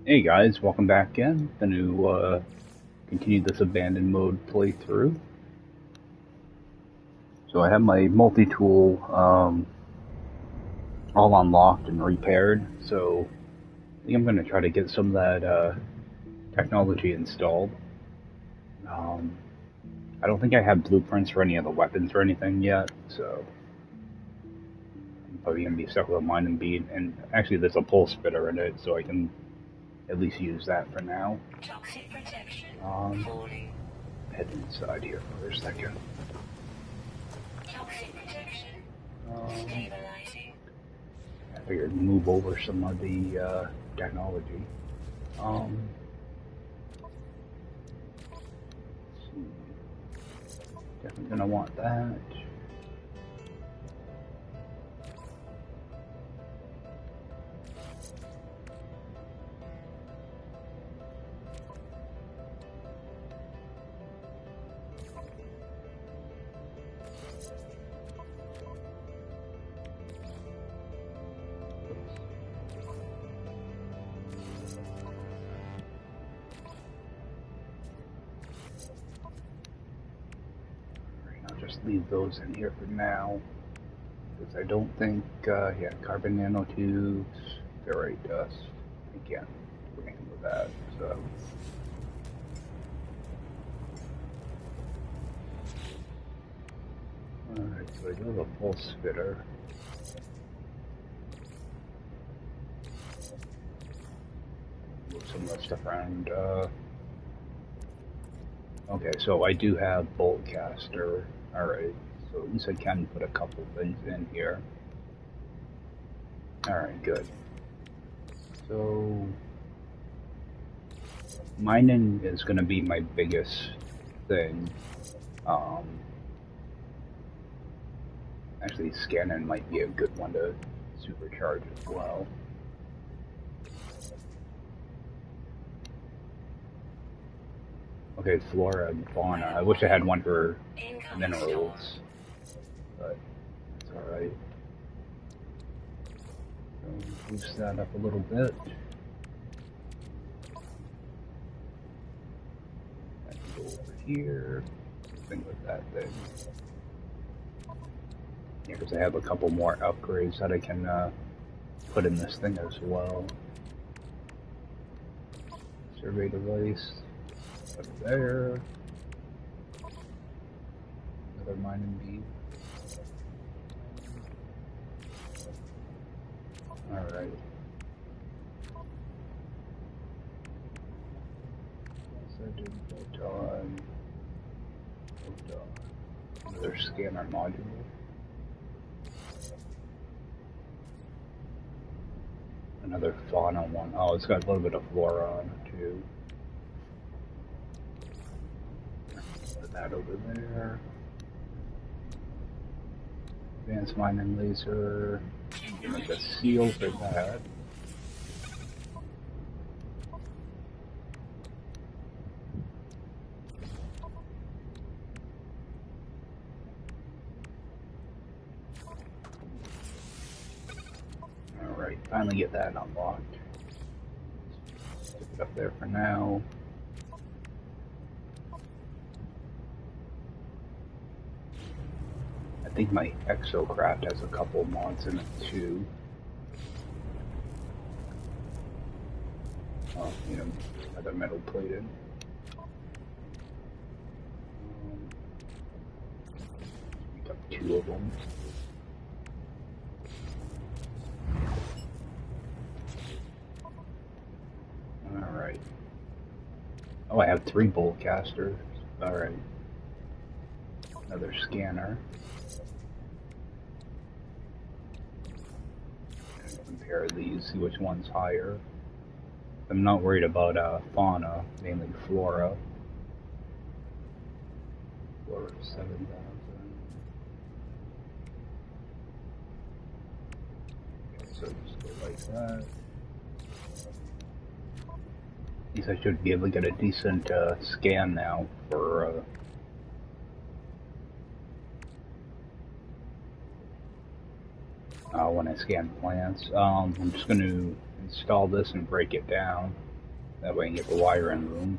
Hey guys, welcome back in. Going to continue this abandoned mode playthrough. So I have my multi-tool all unlocked and repaired. So I think I'm going to try to get some of that technology installed. Um, I don't think I have blueprints for any of the weapons or anything yet, so I'm probably going to be stuck with a mining bead. And actually, there's a pulse spitter in it, so I can at least use that for now. Toxic protection falling. Head inside here for a second. Toxic protection stabilizing. I figured move over some of the technology. Let's see. Definitely gonna want that. Just leave those in here for now, because I don't think, yeah, carbon nanotubes, ferrite dust, again, we're going with that, so. Alright, so I do have a pulse spitter. Move some of that stuff around, okay, so I do have bolt caster. Alright, so at least I can put a couple things in here. Alright, good. So, mining is going to be my biggest thing. Actually, scanning might be a good one to supercharge as well. Okay, flora and fauna. I wish I had one for minerals, but it's alright. So boost that up a little bit. I can go over here, thing with that thing. Yeah, because I have a couple more upgrades that I can put in this thing as well. Survey device. Up there. Another mining bead. Alright. So I did photon. Another scanner module. Another fauna one. Oh, it's got a little bit of flora on it too. Put that over there. Advanced mining laser. Make a seal for that. Alright, finally get that unlocked. Stick it up there for now. I think my exocraft has a couple mods in it too. Oh, you know, other metal plated. Pick up 2 of them. Alright. Oh, I have 3 bolt casters. Alright. Another scanner. Compare these, see which one's higher. I'm not worried about fauna, mainly flora. Flora 7,000. Okay, so just go like that. At least I should be able to get a decent scan now for when I scan plants. I'm just going to install this and break it down. That way I can get the wire in room.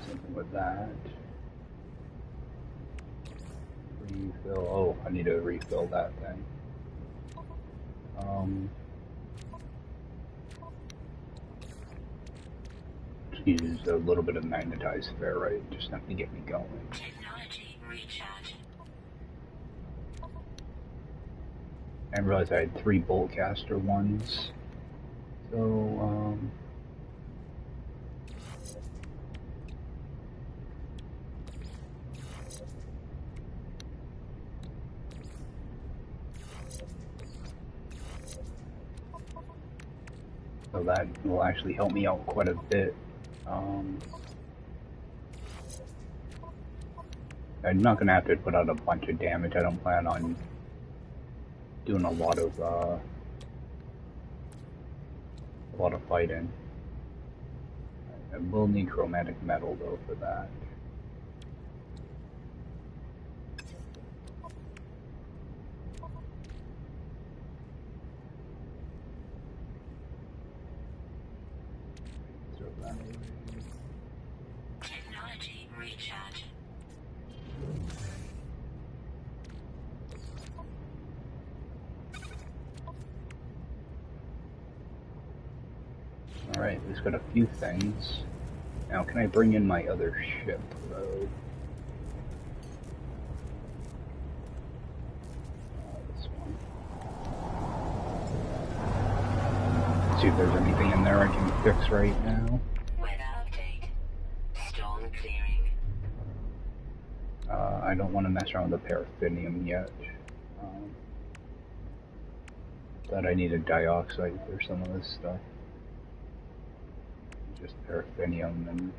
Something with that. Refill. Oh, I need to refill that thing. Just use a little bit of magnetized ferrite, just enough to get me going. Technology recharge. I realized I had 3 bolt caster ones. So, so that will actually help me out quite a bit. I'm not going to have to put out a bunch of damage. I don't plan on doing a lot of fighting. I will need chromatic metal though for that. Throw that away. Technology recharge. Alright, we've got a few things. Now, can I bring in my other ship, though? This one. See if there's anything in there I can fix right now. Weather update. Storm clearing. I don't want to mess around with the paraffinium yet. Thought I needed dioxide for some of this stuff. Just paraffinium and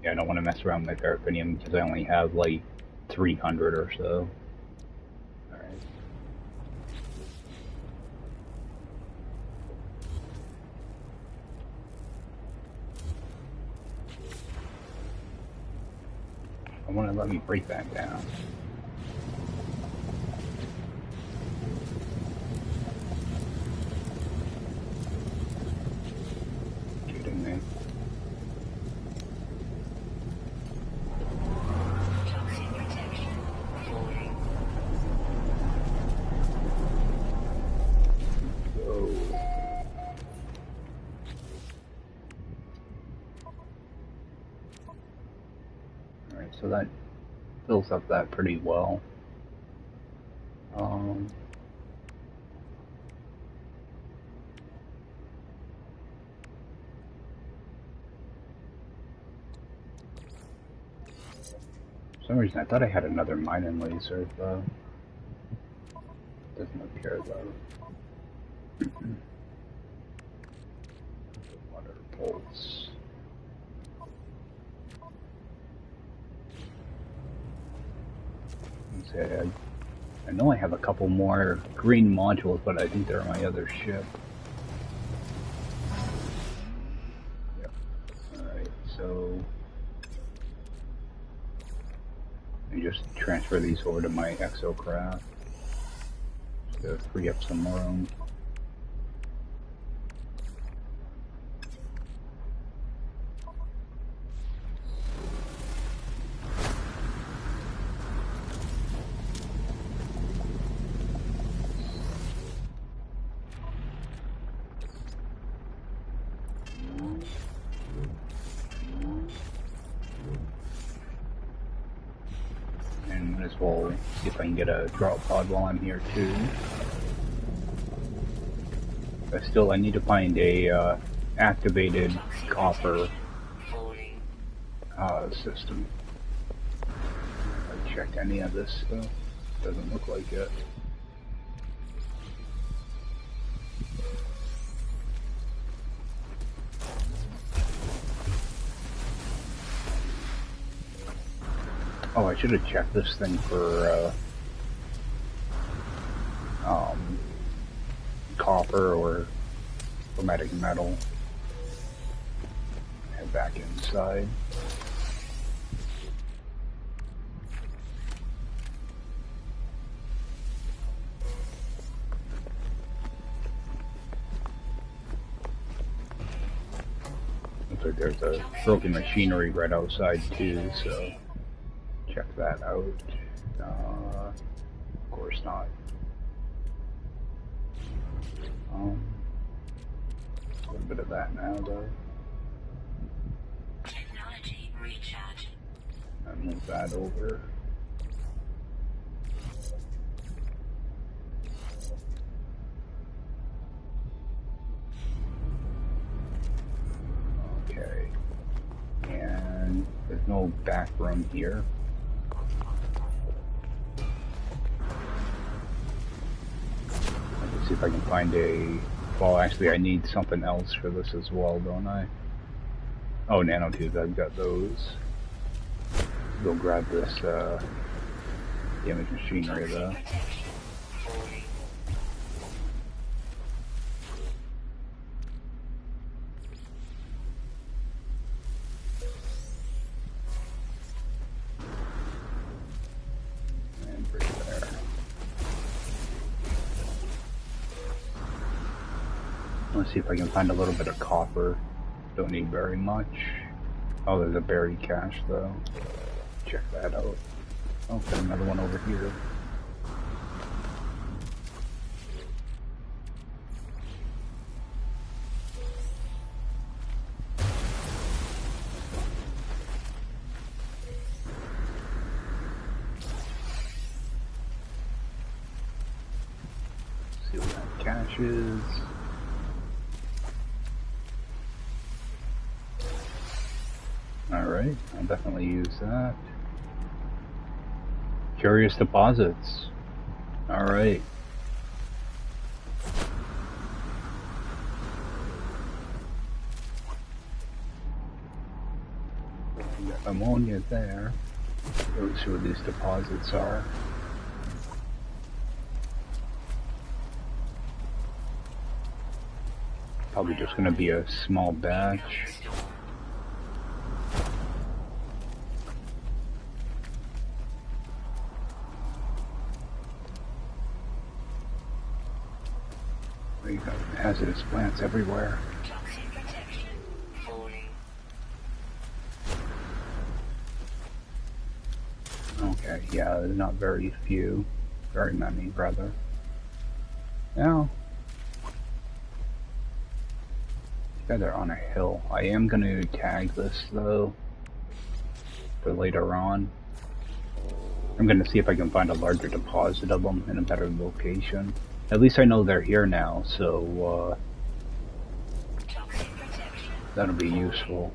yeah, I don't want to mess around with my paraffinium because I only have like 300 or so. Alright. I want to let me break that down. Kidding me. Toxic protection. Falling. Alright, so that fills up that pretty well. For some reason I thought I had another mining laser, but doesn't appear though. Water pulse. I know I have a couple more green modules, but I think they're on my other ship. Yep. Alright, so I just transfer these over to my exocraft to free up some more room. As well, see if I can get a drop pod while I'm here too. I need to find a activated copper system. I checked any of this stuff. Doesn't look like it. Oh, I should have checked this thing for copper or chromatic metal. Head back inside. But there's a broken machinery right outside too, so check that out. Of course not. A little bit of that now though. Technology recharge. And move that over. Okay. And there's no back room here. Let's see if I can find a... Well, actually, I need something else for this as well, don't I? Oh, nanotubes, I've got those. Go grab this, damage machinery, though. And bring it there. Let's see if I can find a little bit of copper. Don't need very much. Oh, there's a buried cache, though. Check that out. Oh, got another one over here. See what that cache is. Alright, I'll definitely use that. Curious deposits. Alright. Got ammonia there. Let's see what these deposits are. Probably just going to be a small batch. You got hazardous plants everywhere. Toxic protection falling. Okay, yeah, there's not very many, rather. Now, these guys are on a hill. I am going to tag this, though, for later on. I'm going to see if I can find a larger deposit of them in a better location. At least I know they're here now, so that'll be useful.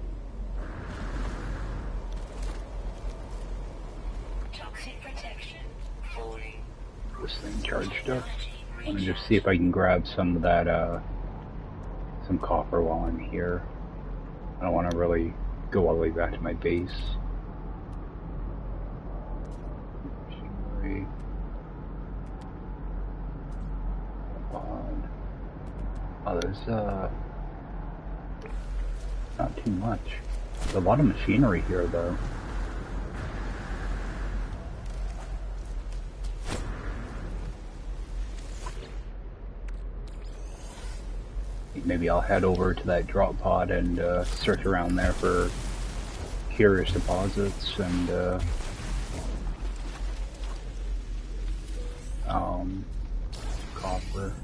Toxic protection falling. This thing charged up. I want to just see if I can grab some of that, some copper while I'm here. I don't want to really go all the way back to my base. Machinery. Oh, there's, not too much. There's a lot of machinery here, though. Maybe I'll head over to that drop pod and search around there for curious deposits and copper.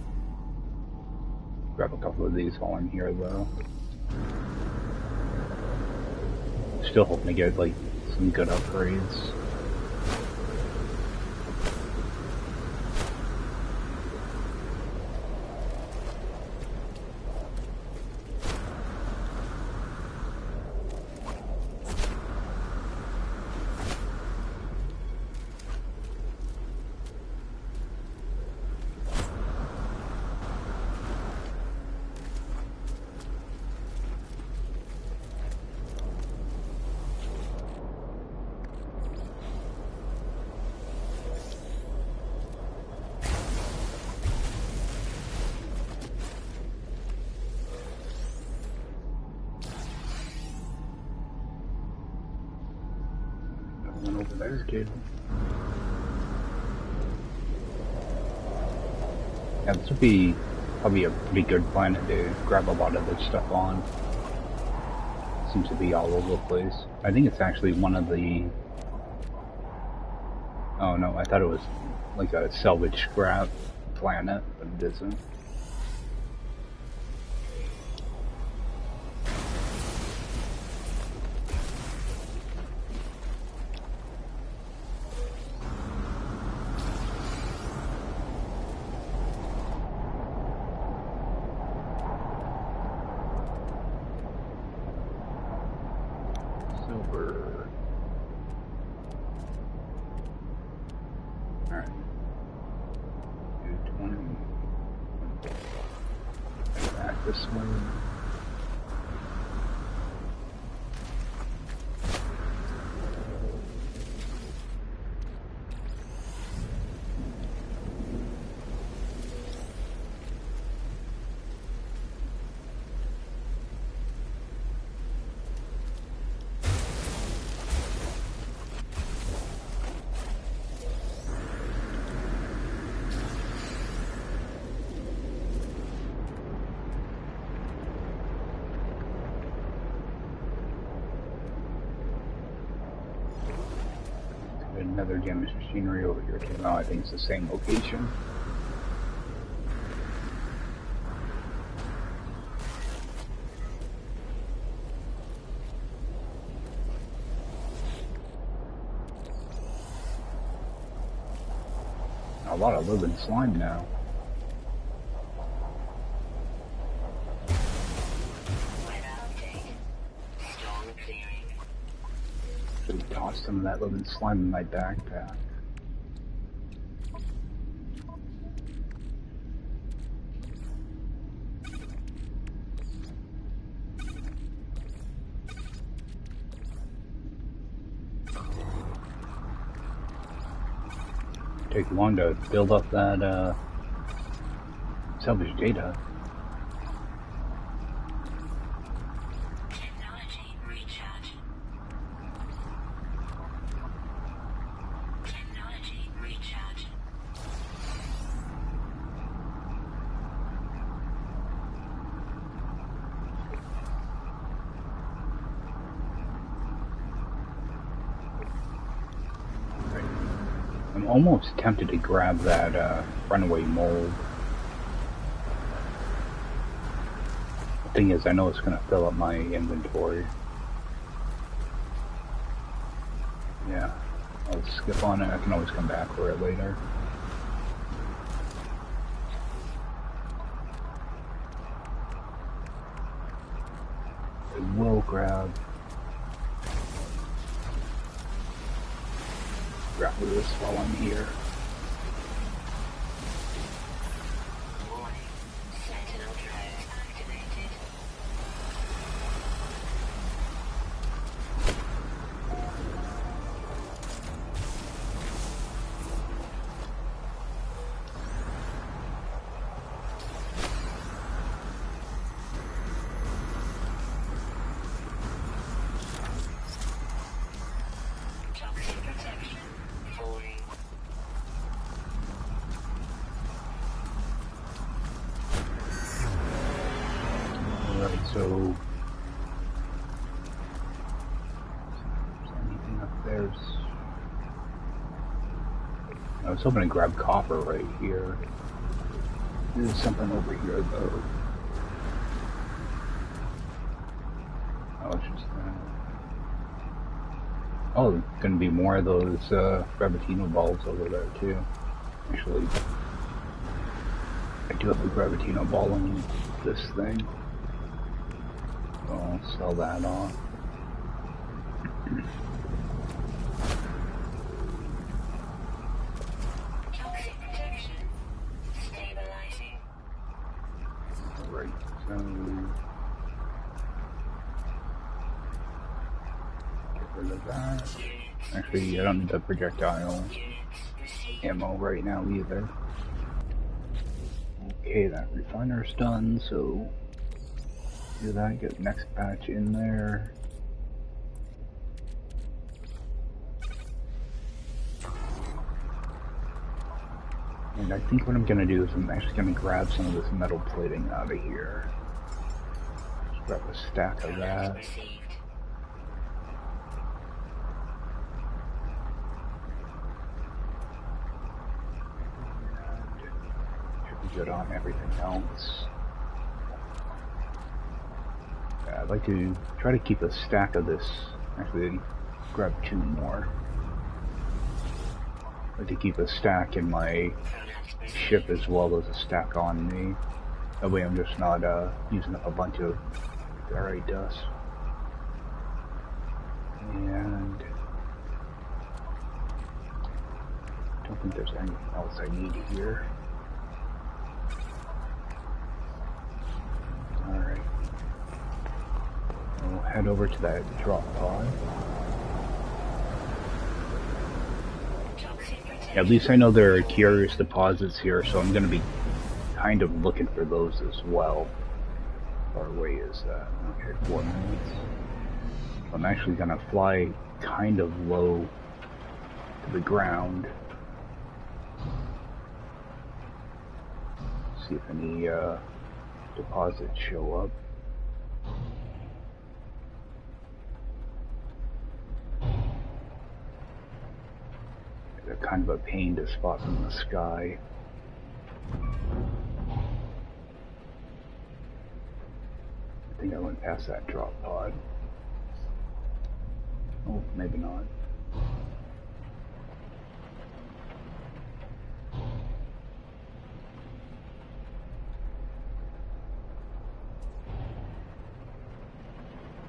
Grab a couple of these while I'm here, though. Still hoping to get like some good upgrades. One over there, dude. Yeah, this would be probably a pretty good planet to grab a lot of this stuff on. seems to be all over the place. I think it's actually one of the... Oh no, I thought it was like a salvage scrap planet, but it isn't. Silver. Alright. 220. Back this way. Another damaged machinery over here too. Oh, I think it's the same location. A lot of living slime now. Should toss some of that living slime in my backpack. Take long to build up that salvage data. Technology recharge. Technology recharge. I'm almost tempted to grab that Runaway mold. The thing is, I know it's going to fill up my inventory. Yeah, I'll skip on it. I can always come back for it later. I will grab this while I'm here. Warning. Sentinel drone activated. Toxic protection. Falling. Alright, so... Is there anything up there? I was hoping to grab copper right here. There's something over here, though. Oh, it's just that. Oh, gonna be more of those gravitino balls over there, too. Actually, I do have a gravitino ball in this thing. So I'll sell that off. Toxic protection. Stabilizing. Alright, so... Get rid of that. Actually, I don't need the projectile ammo right now either. Okay, that refiner's done, so... Do that, get the next batch in there. And I think what I'm gonna do is I'm actually gonna grab some of this metal plating out of here. Just grab a stack of that. Received. good on everything else. Yeah, I'd like to try to keep a stack of this. Actually, grab 2 more. I'd like to keep a stack in my ship as well as a stack on me. That way I'm just not using up a bunch of alright dust. And I don't think there's anything else I need here. Alright. We'll head over to that drop pod. At least I know there are curious deposits here, so I'm going to be kind of looking for those as well. How far away is that? Okay, 4 minutes. I'm actually going to fly kind of low to the ground. See if any deposits show up. They're kind of a pain to spot from the sky. I think I went past that drop pod. Oh, maybe not.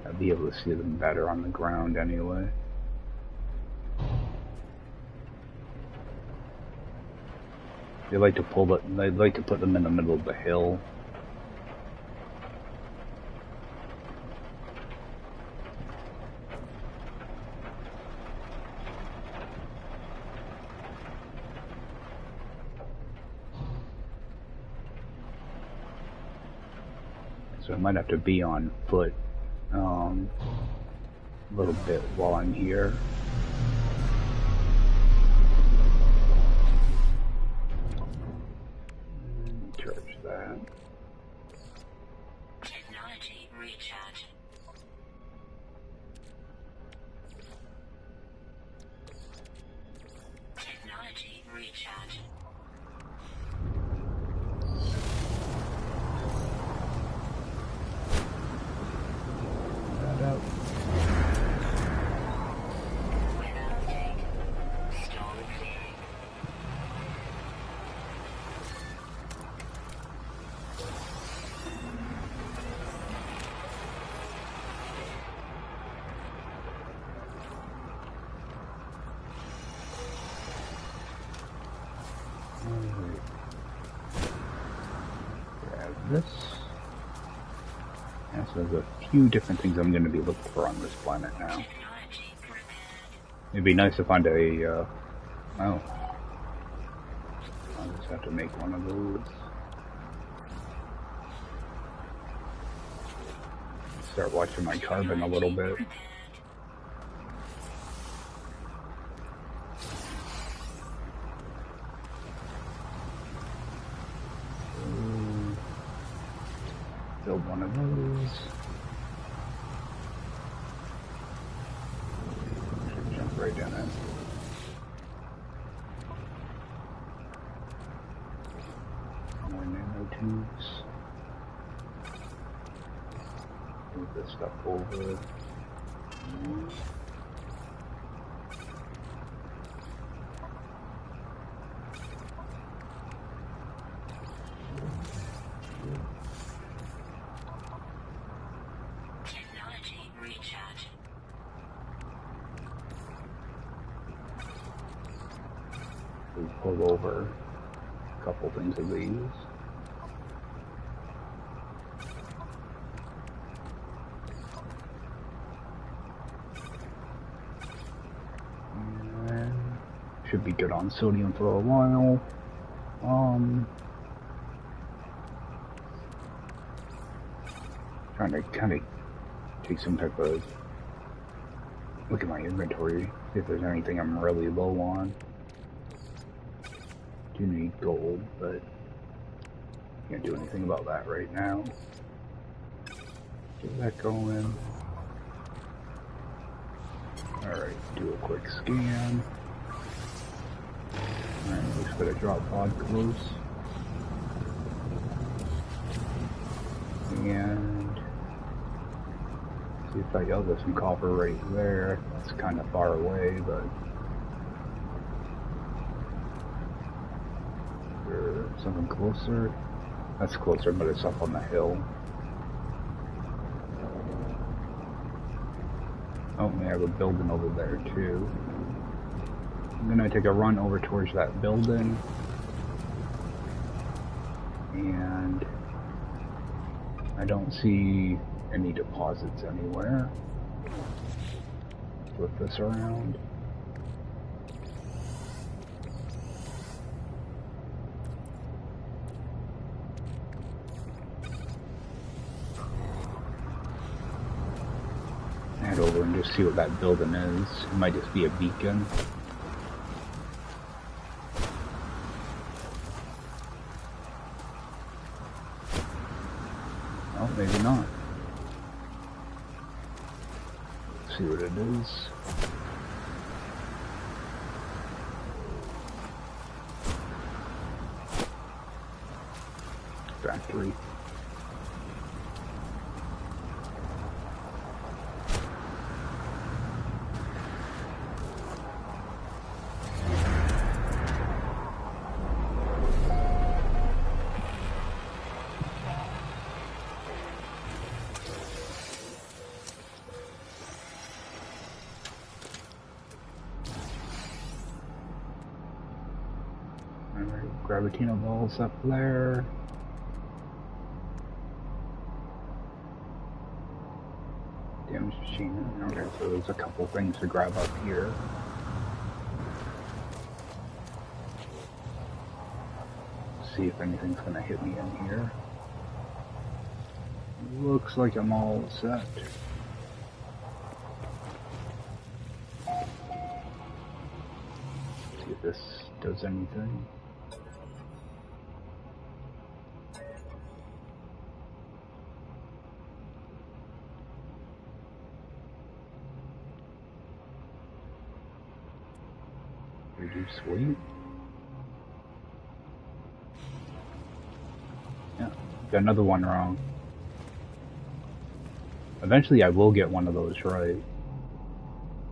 I'll be able to see them better on the ground anyway. They like to pull it. They like to put them in the middle of the hill. So I might have to be on foot a little bit while I'm here. Charge that. Technology recharge. Technology recharge. That out. Weather update. Storm clearing. Grab this. Yeah, so there's a few different things I'm going to be looking for on this planet now. Technology prepared. It'd be nice to find a, oh. I'll just have to make one of those. Start watching my carbon a little bit. Build one of those. Should jump right in it. More nanotubes. Move this stuff over. Technology recharge. We pull over a couple things of these. And should be good on sodium for a while. Trying to kind of take some type of look at my inventory, see if there's anything I'm really low on. Do need gold, but can't do anything about that right now. Get that going. Alright, do a quick scan. Alright, looks got a drop pod close. And see if I there's some copper right there. It's kind of far away, but there's something closer. That's closer, but it's up on the hill. Oh, we have a building over there too. I'm gonna take a run over towards that building. And I don't see any deposits anywhere. Flip this around. Head over and just see what that building is. It might just be a beacon. Oh, maybe not. Let's see what it is. Factory. Gravitino balls up there. Damage machine. Okay, so there's a couple things to grab up here. See if anything's gonna hit me in here. Looks like I'm all set. See if this does anything. Reduce weight. Yeah, got another one wrong. Eventually I will get one of those right.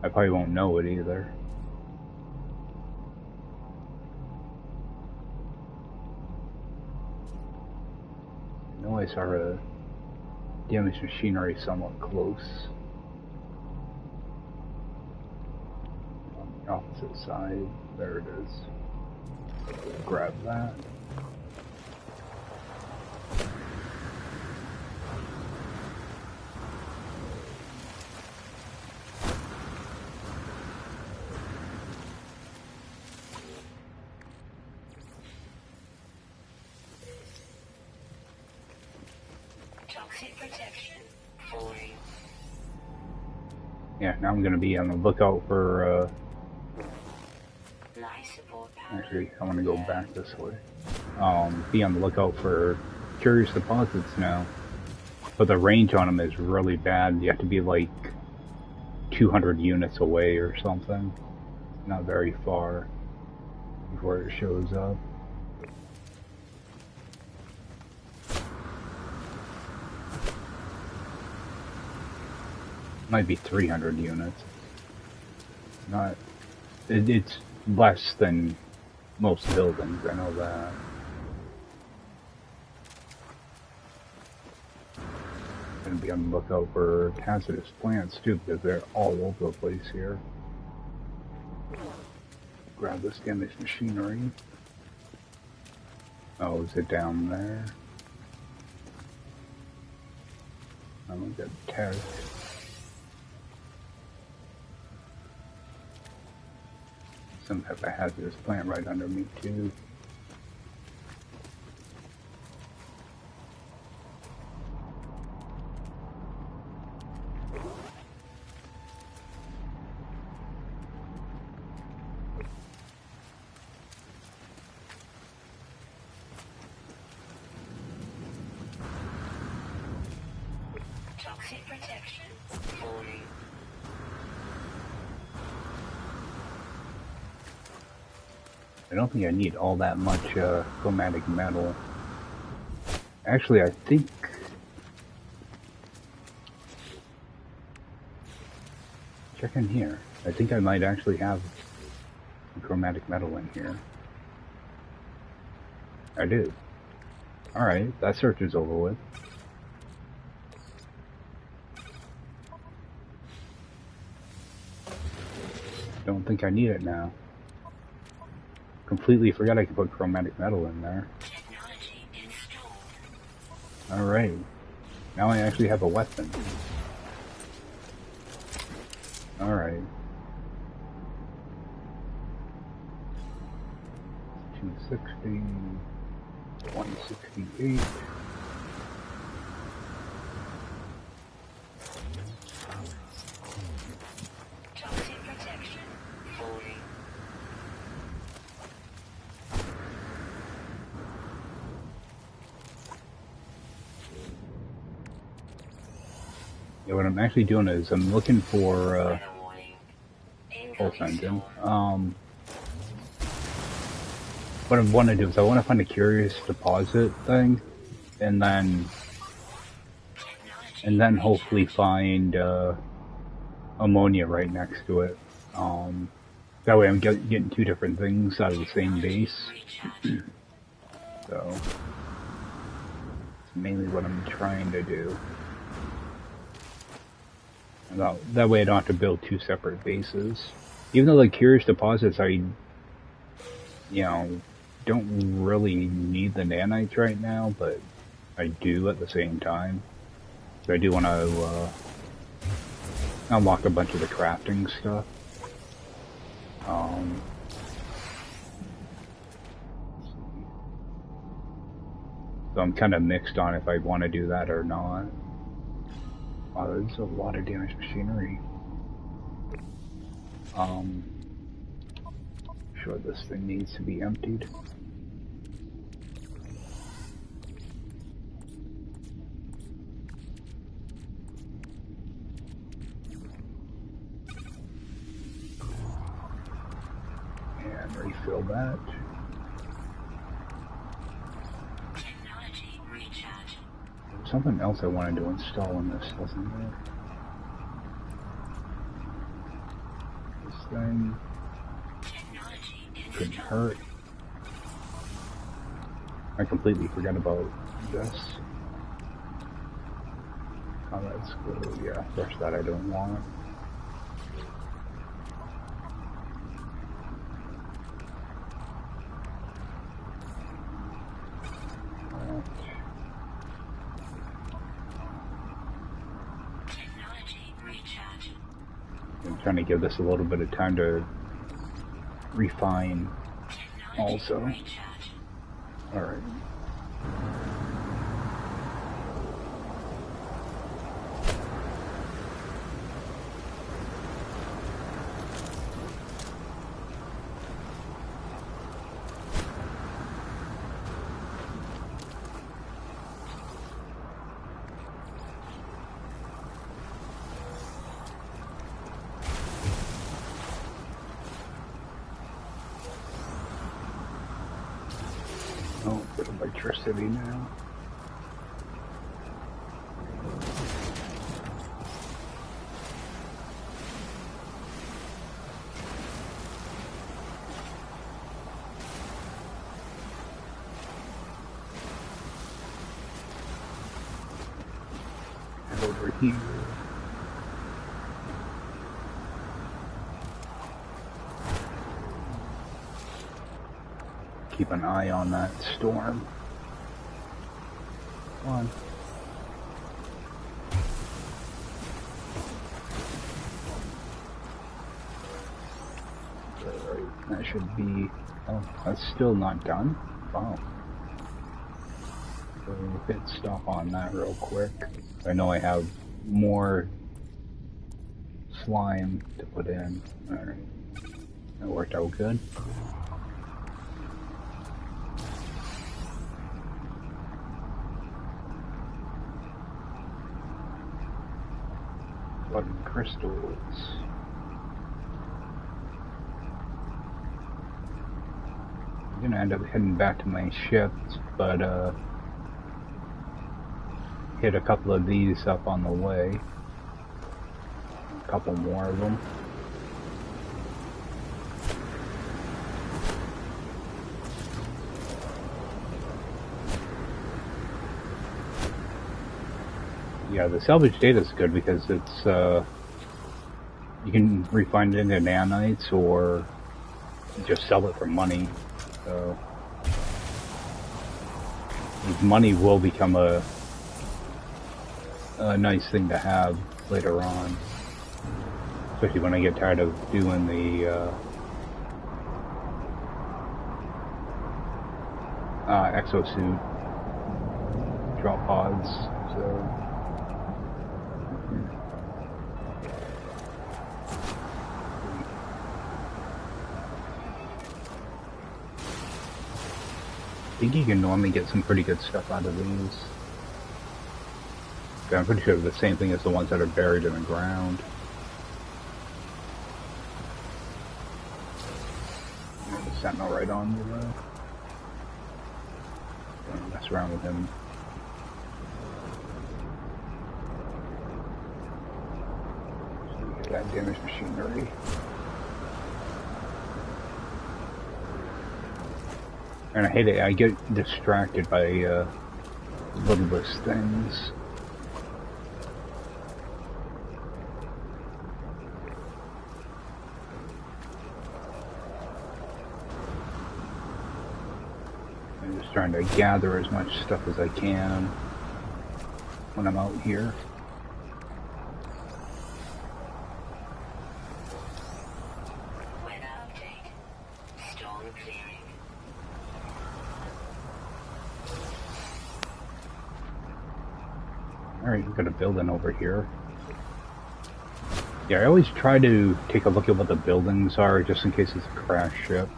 I probably won't know it either. I know I saw a damaged machinery somewhat close. Opposite side, there it is. Grab that. Toxic protection 40. Yeah, now I'm gonna be on the lookout for actually, I want to go back this way. Be on the lookout for curious deposits now. But the range on them is really bad. You have to be like 200 units away or something. Not very far before it shows up. Might be 300 units. Not. It's less than most buildings, I know that. Gonna be on the lookout for hazardous plants too, because they're all over the place here. Grab this damaged machinery. Oh, is it down there? I'm gonna get tagged. Some type of hazardous plant right under me too. Toxic protection 40. I don't think I need all that much chromatic metal. Actually, I think check in here. I think I might actually have chromatic metal in here. I do. Alright, that search is over with. Don't think I need it now. Completely forgot I could put chromatic metal in there. Alright. Now I actually have a weapon. Alright. 260, 168. Toxic protection. 40. Yeah, what I'm actually doing is I'm looking for pulse engine. What I want to do is I want to find a curious deposit thing, and then hopefully find ammonia right next to it. That way I'm getting two different things out of the same base. So that's mainly what I'm trying to do. And that way I don't have to build two separate bases. Even though the curious deposits, don't really need the nanites right now, but I do at the same time. So I do want to unlock a bunch of the crafting stuff. So I'm kind of mixed on if I want to do that or not. Wow, there's a lot of damaged machinery. Sure, this thing needs to be emptied. And refill that. Technology recharge. There's something else I wanted to install in this, wasn't there? This thing couldn't hurt. I completely forgot about this. Oh, that's good. Yeah, brush that I don't want. I'm trying to give this a little bit of time to refine also. Alright. Oh, bit of electricity now. And over here. Keep an eye on that storm. Come on. Alright, that should be... Oh, that's still not done? Wow. So hit stop on that real quick. I know I have more slime to put in. Alright. That worked out good. Button crystals. I'm gonna end up heading back to my shift, but hit a couple of these up on the way. couple more of them. Yeah, the salvage data is good because it's you can refine it into nanites or just sell it for money. So money will become a nice thing to have later on, especially when I get tired of doing the exosuit drop pods. So. I think you can normally get some pretty good stuff out of these. Okay, I'm pretty sure they're the same thing as the ones that are buried in the ground. The sentinel right on me though. Don't mess around with him. So get that damaged machinery. And I hate it, I get distracted by littlest things. I'm just trying to gather as much stuff as I can when I'm out here. Alright, we've got a building over here. Yeah, I always try to take a look at what the buildings are, just in case it's a crash ship.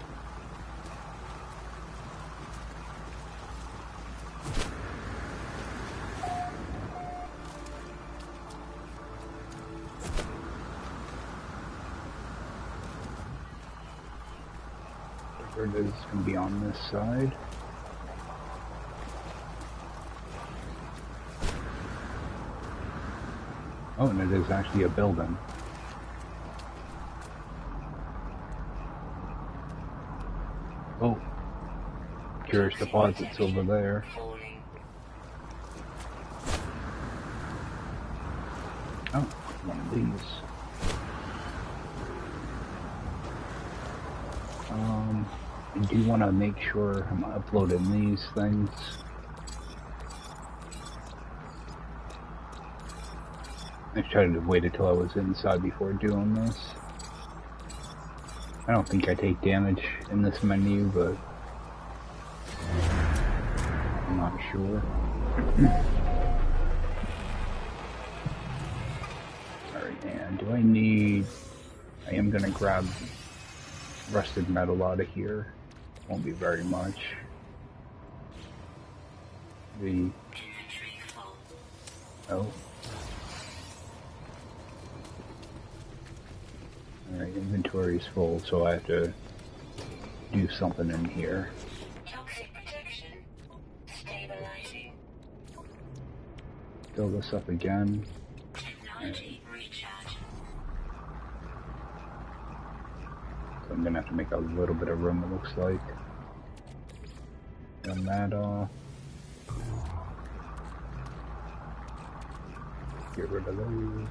Whatever it is, it's going to be on this side. Oh, and it is actually a building. Oh, curious deposits over there. Oh, one of these. I do want to make sure I'm uploading these things. I tried to wait until I was inside before doing this. I don't think I take damage in this menu, but I'm not sure. Alright, and do I need... I am going to grab rusted metal out of here. Won't be very much. Oh. Alright, inventory's full, so I have to do something in here. Toxic protection. Stabilizing. Fill this up again. Technology recharge. So I'm gonna have to make a little bit of room, it looks like. Turn that off. Get rid of those.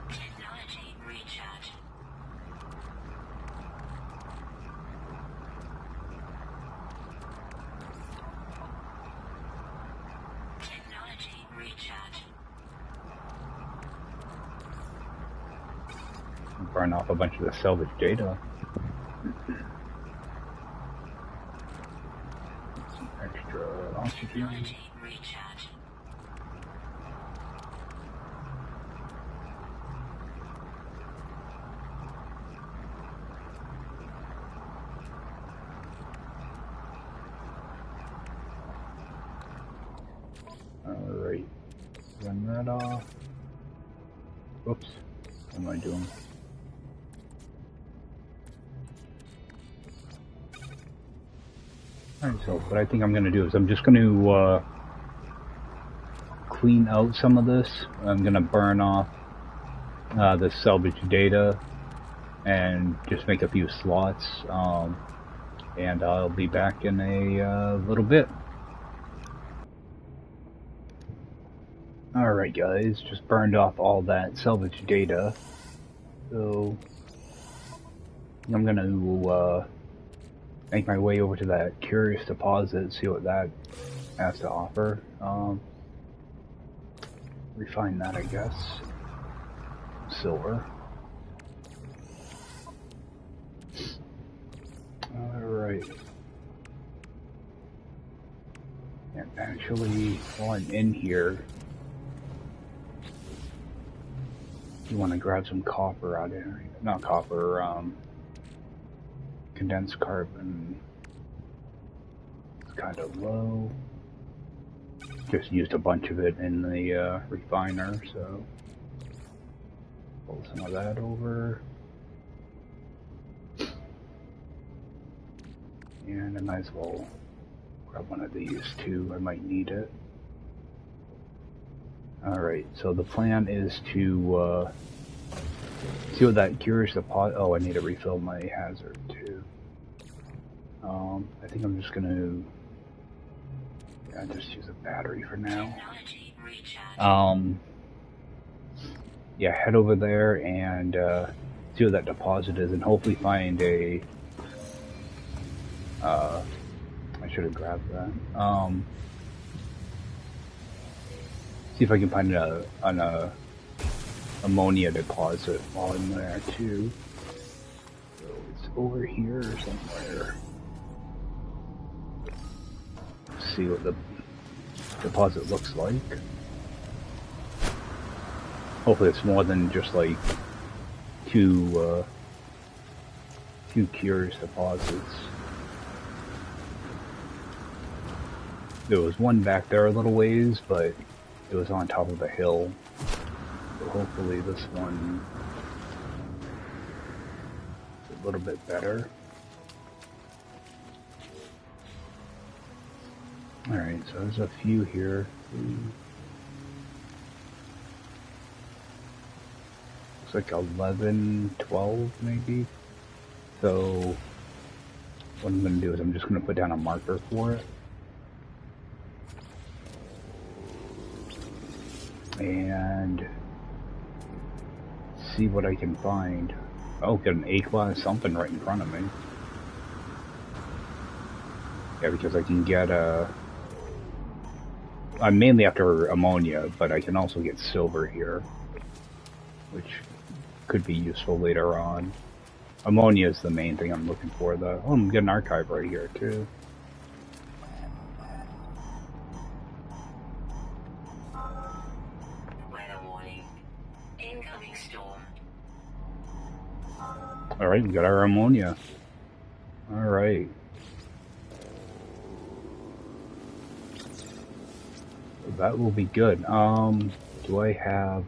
Technology recharge. Technology recharge. Burn off a bunch of the salvage data. Some extra oxygen. Technology recharge. Alright. Run that off. Whoops. What am I doing? Alright, so what I think I'm going to do is I'm just going to clean out some of this. I'm going to burn off the salvage data and just make a few slots. And I'll be back in a little bit. Alright guys, just burned off all that salvage data. So I'm going to make my way over to that curious deposit, see what that has to offer. Refine that, I guess. Silver. Alright. And actually, while I'm in here, you want to grab some copper out of here. Not copper, condensed carbon. It's kind of low. Just used a bunch of it in the refiner, so pull some of that over. And I might as well grab one of these too, I might need it. Alright, so the plan is to see what that curious deposit. Oh, I need to refill my hazard too. I think I'm just gonna just use a battery for now. Yeah, head over there and see what that deposit is, and hopefully find a. I should have grabbed that. See if I can find an ammonia deposit while I'm there too. So it's over here or somewhere. Let's see what the deposit looks like. Hopefully it's more than just like two curious deposits. There was one back there a little ways, but it was on top of a hill. So hopefully this one is a little bit better. Alright, so there's a few here. Looks like 11, 12 maybe. So what I'm going to do is I'm just going to put down a marker for it. And see what I can find. Oh, got an A-class something right in front of me. Yeah, because I can get I'm mainly after ammonia, but I can also get silver here, which could be useful later on. Ammonia is the main thing I'm looking for, though. Oh, I'm getting an archive right here, too. Alright, we got our ammonia. Alright. That will be good. Do I have...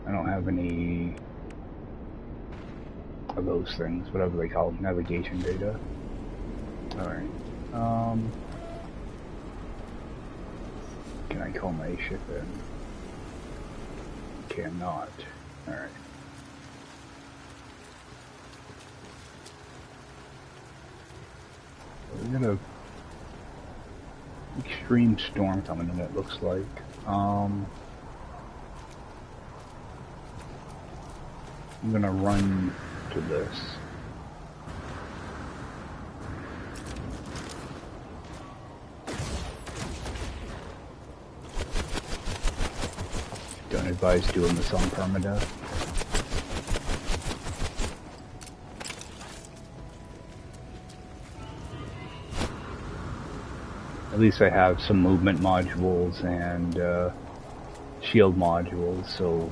I don't have any of those things, whatever they call them, navigation data. Alright. Can I call my ship in? Cannot. Alright. We got a extreme storm coming in, it looks like. I'm gonna run to this. Don't advise doing this on Permadeath. At least I have some movement modules and shield modules, so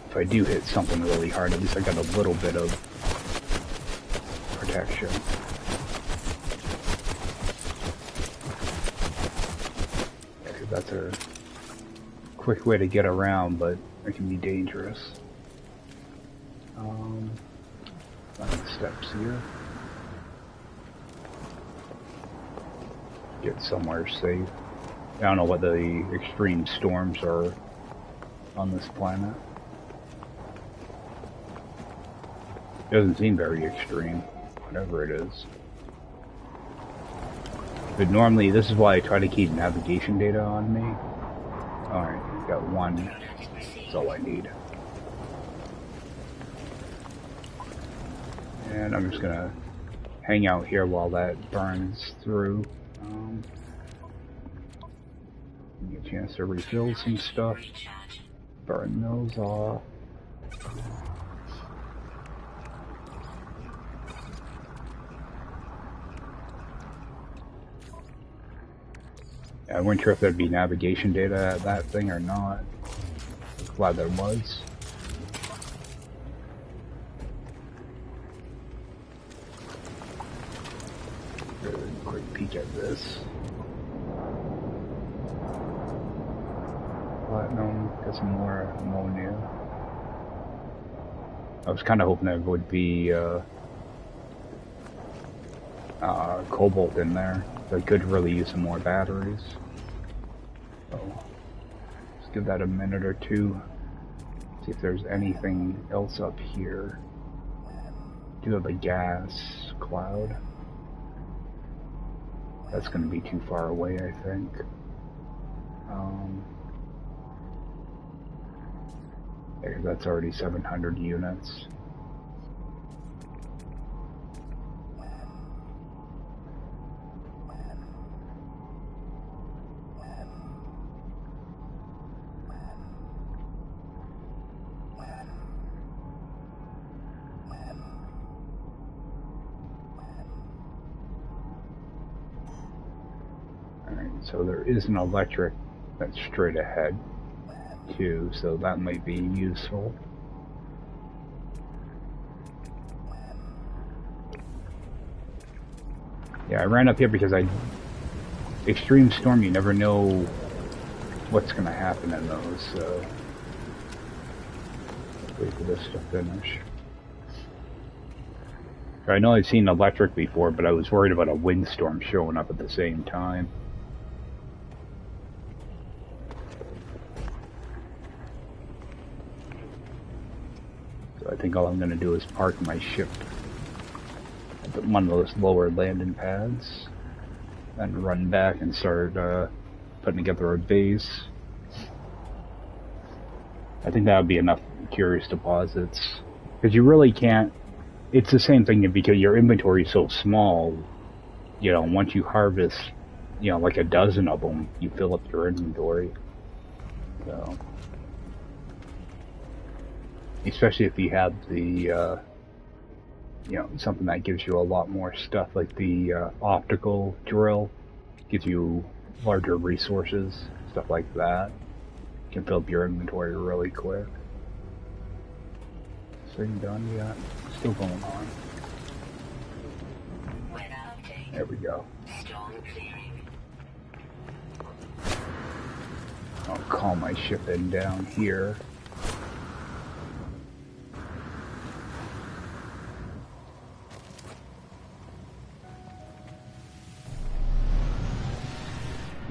if I do hit something really hard, at least I got a little bit of protection. Yeah, 'cause that's a quick way to get around, but it can be dangerous. Find steps here. Get somewhere safe. I don't know what the extreme storms are on this planet. It doesn't seem very extreme, whatever it is. But normally, this is why I try to keep navigation data on me. Alright, got one. That's all I need. And I'm just gonna hang out here while that burns through. Get a chance to refill some stuff. Burn those off. I wasn't sure if there'd be navigation data at that thing or not. I'm glad there was. Good quick peek at this. Platinum, got some more ammonia. I was kind of hoping there would be cobalt in there. So I could really use some more batteries. So let's give that a minute or two. See if there's anything else up here. Do have a gas cloud. That's going to be too far away, I think. Yeah, that's already 700 units. So there is an electric that's straight ahead too, so that might be useful. Yeah, I ran up here because extreme storm, you never know what's gonna happen in those, so wait for this to finish. I know I've seen electric before, but I was worried about a windstorm showing up at the same time. I think all I'm going to do is park my ship at one of those lower landing pads and run back and start putting together a base. I think that would be enough curious deposits. Because you really can't... It's the same thing because your inventory is so small. You know, once you harvest, you know, like a dozen of them, you fill up your inventory. So... Especially if you have the, you know, something that gives you a lot more stuff, like the optical drill, gives you larger resources, stuff like that. You can fill up your inventory really quick. Thing done, yeah, still going on. There we go. I'll call my ship in down here.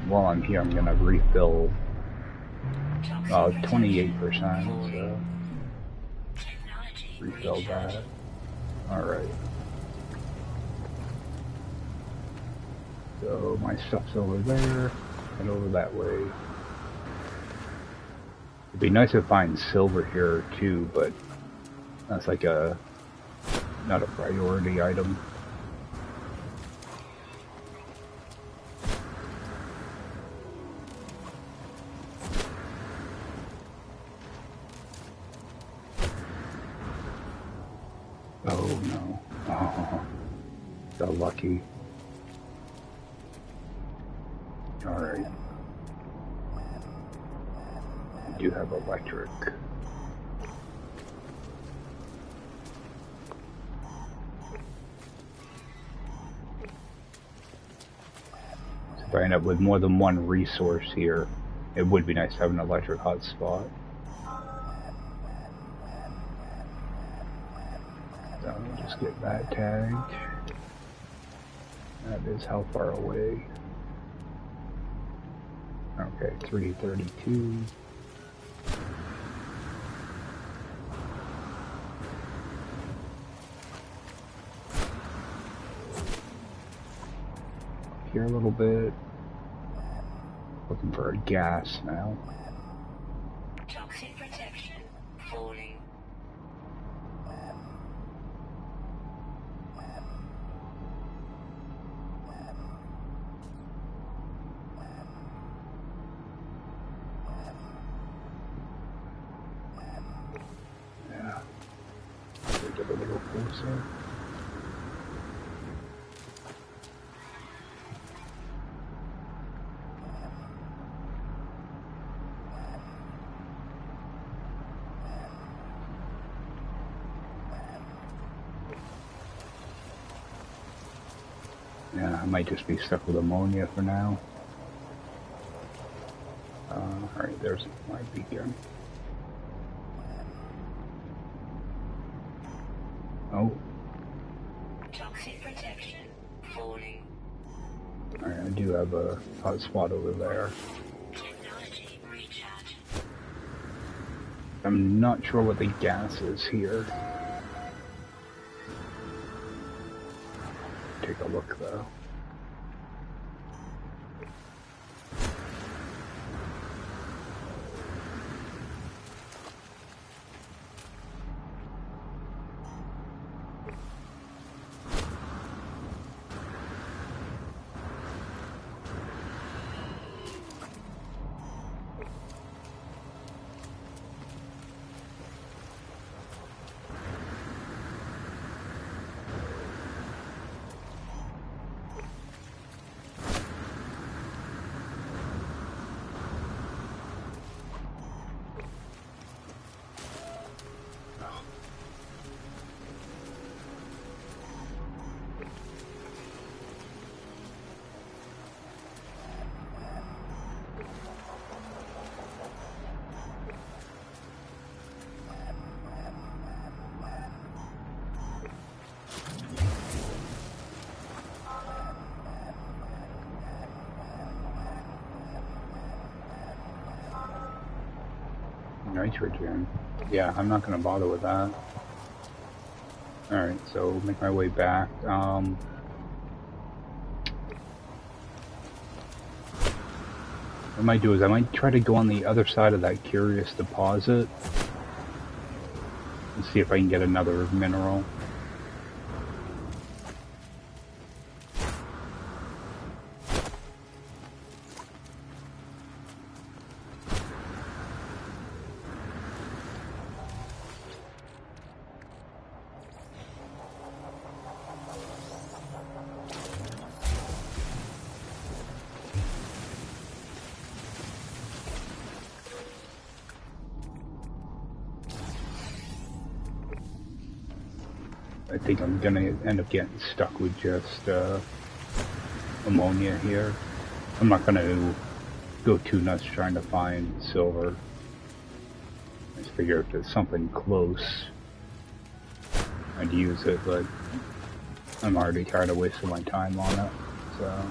While I'm here, I'm gonna refill 28%, so refill that. Alright. So my stuff's over there, and over that way. It'd be nice to find silver here too, but that's like not a priority item. Oh no. Oh, so lucky. Alright. I do have electric. So if I end up with more than one resource here, it would be nice to have an electric hotspot. So let me just get that tagged. That is how far away. Okay, 332. Here a little bit. Looking for a gas now. Toxic protection falling. Yeah. Get a little closer. Yeah, I might just be stuck with ammonia for now. Alright, there's my beacon. Oh. Toxic protection falling. Alright, I do have a hot spot over there. Technology recharge. I'm not sure what the gas is here. Take a look though. Nitrogen. Yeah, I'm not going to bother with that. Alright, so make my way back. What I might do is I might try to go on the other side of that curious deposit and see if I can get another mineral. I think I'm gonna end up getting stuck with just ammonia here. I'm not gonna go too nuts trying to find silver. I just figure if there's something close, I'd use it, but I'm already tired of wasting my time on it. So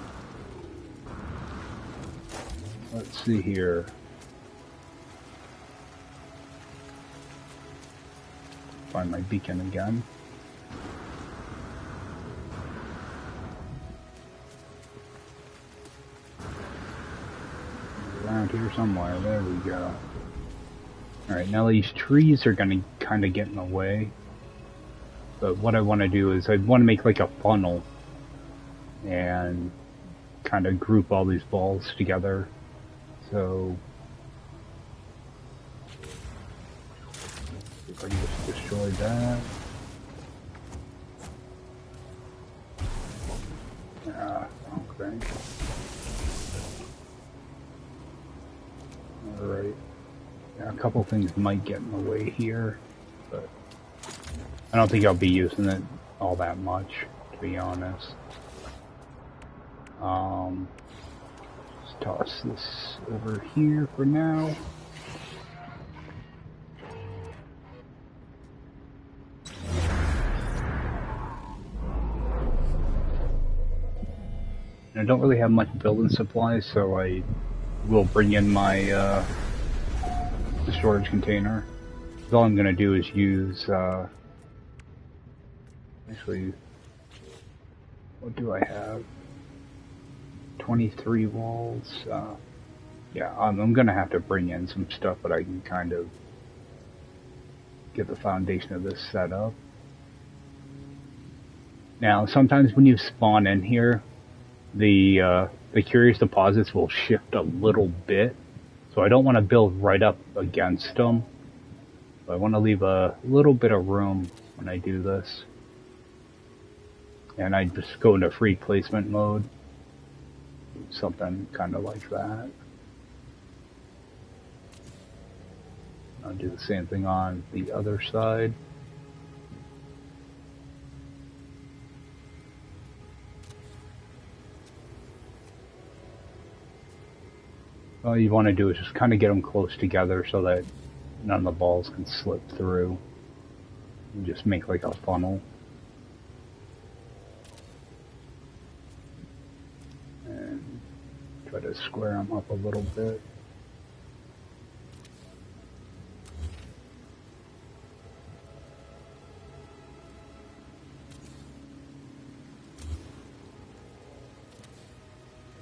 let's see here. Find my beacon again. Around here somewhere. There we go. Alright, now these trees are going to kind of get in the way. But what I want to do is I want to make like a funnel and kind of group all these balls together. So if I can just destroy that. Okay. Alright. Yeah, a couple things might get in the way here, but I don't think I'll be using it all that much, to be honest. Just toss this over here for now. I don't really have much building supplies, so I will bring in my storage container. All I'm gonna do is use, actually, what do I have? 23 walls. Yeah, I'm gonna have to bring in some stuff, but I can kind of get the foundation of this set up. Now, sometimes when you spawn in here, the curious deposits will shift a little bit, so I don't want to build right up against them. But I want to leave a little bit of room when I do this. And I just go into free placement mode. Something kind of like that. I'll do the same thing on the other side. All you want to do is just kind of get them close together so that none of the balls can slip through. And just make like a funnel. And try to square them up a little bit.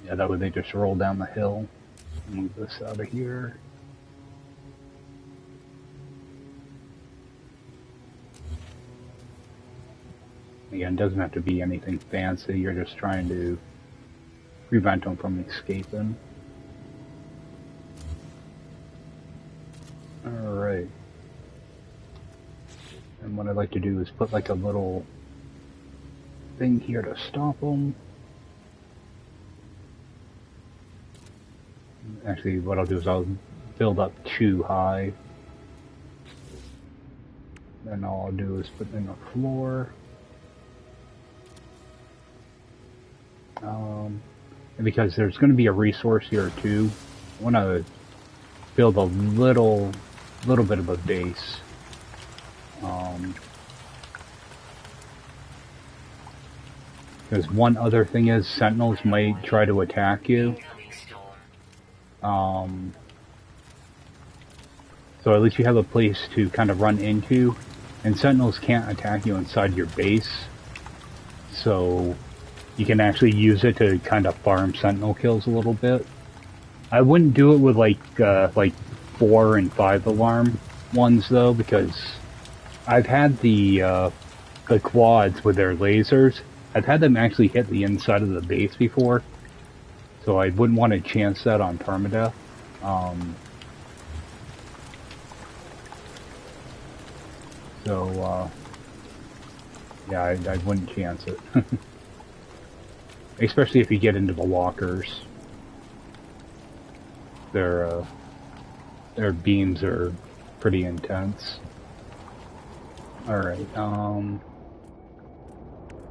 Yeah, that way they just roll down the hill. Move this out of here. Again, it doesn't have to be anything fancy. You're just trying to prevent them from escaping. Alright. And what I'd like to do is put like a little thing here to stop them. Actually, what I'll do is I'll build up too high. Then all I'll do is put in a floor. And because there's going to be a resource here too, I want to build a little bit of a base. Because one other thing is sentinels might try to attack you. So at least you have a place to kind of run into, and sentinels can't attack you inside your base, so you can actually use it to kind of farm sentinel kills a little bit. I wouldn't do it with like 4 and 5 alarm ones though, because I've had the quads with their lasers. I've had them actually hit the inside of the base before. So I wouldn't want to chance that on Permadeath. Yeah, I wouldn't chance it. Especially if you get into the walkers. Their beams are pretty intense. Alright,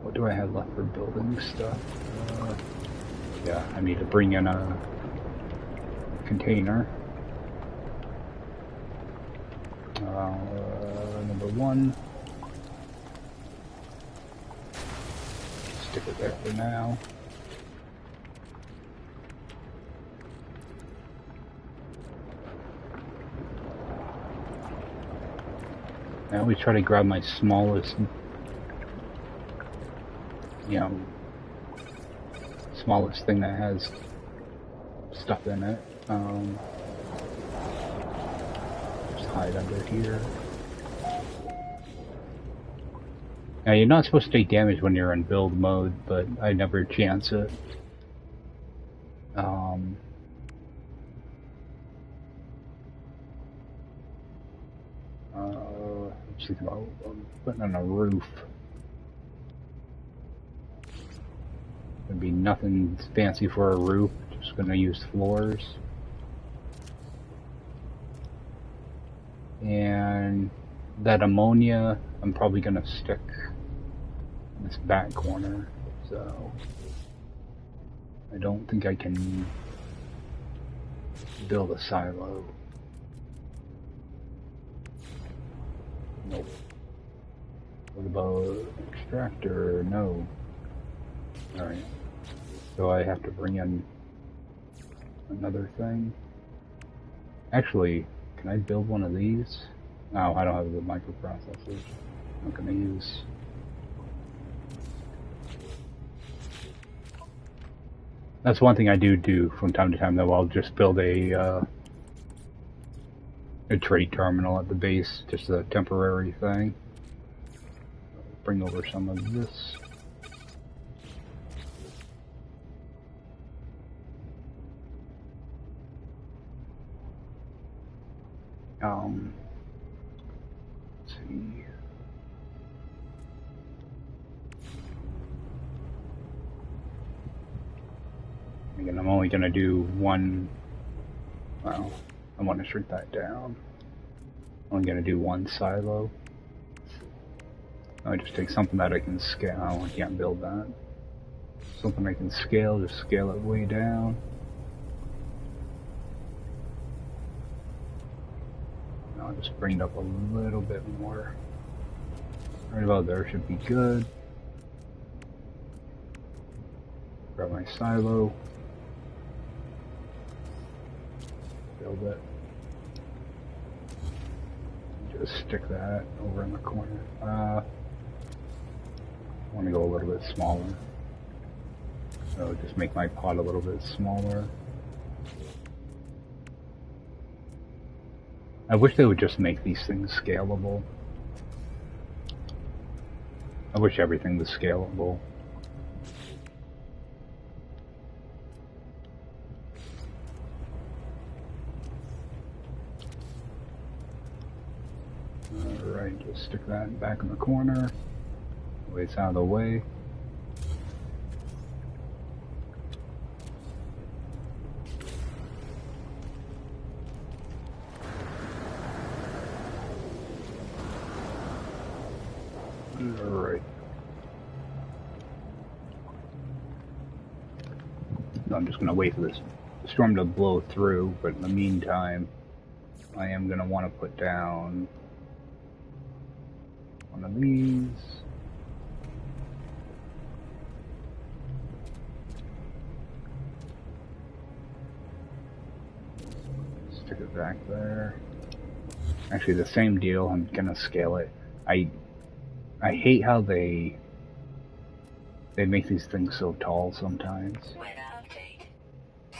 what do I have left for building stuff? Yeah, I need to bring in a container. Number 1. Stick it there for now. I always try to grab my smallest, smallest thing that has stuff in it. Just hide under here. Now you're not supposed to take damage when you're in build mode, but I never chance it. Just think about putting on a roof. There'd be nothing fancy for a roof, just gonna use floors. And that ammonia, I'm probably gonna stick in this back corner, so I don't think I can build a silo. Nope. What about extractor? No. Alright. So I have to bring in another thing. Actually, can I build one of these? No, I don't have the microprocessors. I'm not gonna use. That's one thing I do from time to time, though. I'll just build a trade terminal at the base, just a temporary thing. Bring over some of this. Let's see. Again, I'm only gonna do one. Well, I want to shrink that down. I'm only gonna do one silo. I just take something that I can scale. Oh, I can't build that. Something I can scale, just scale it way down. I'll just bring it up a little bit more. Right about there should be good. Grab my silo. Build it. Just stick that over in the corner. I want to go a little bit smaller. So just make my pot a little bit smaller. I wish they would just make these things scalable. I wish everything was scalable. Alright, just stick that back in the corner. Way it's out of the way. Alright. I'm just going to wait for this storm to blow through, but in the meantime, I am going to want to put down one of these. Stick it back there. Actually, the same deal. I'm going to scale it. I hate how they make these things so tall sometimes. Weather update.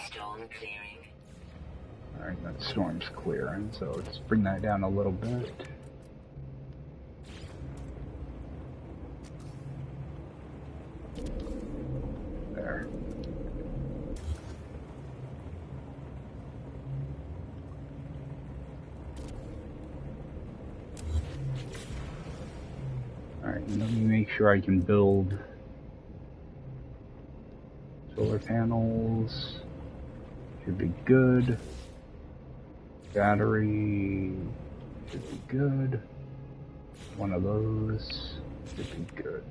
Storm clearing. Alright, that storm's clearing, so just bring that down a little bit. There. Alright, let me make sure I can build solar panels. Should be good. Battery should be good. One of those should be good.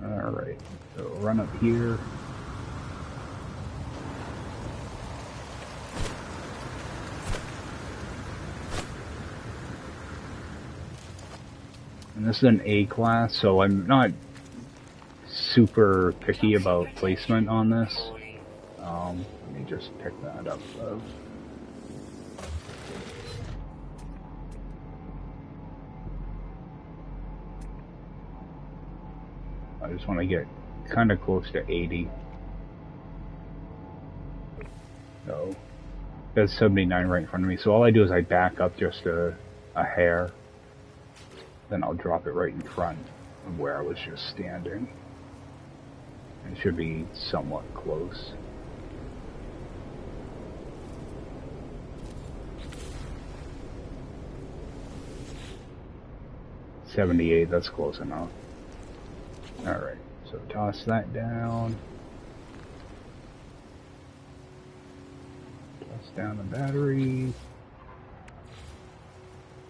Alright, so run up here. And this is an A class, so I'm not super picky about placement on this. Let me just pick that up though. I just want to get kind of close to 80. So that's 79 right in front of me. So all I do is I back up just a hair. Then I'll drop it right in front of where I was just standing. It should be somewhat close. $78, that's close enough. Alright, so toss that down. Toss down the battery.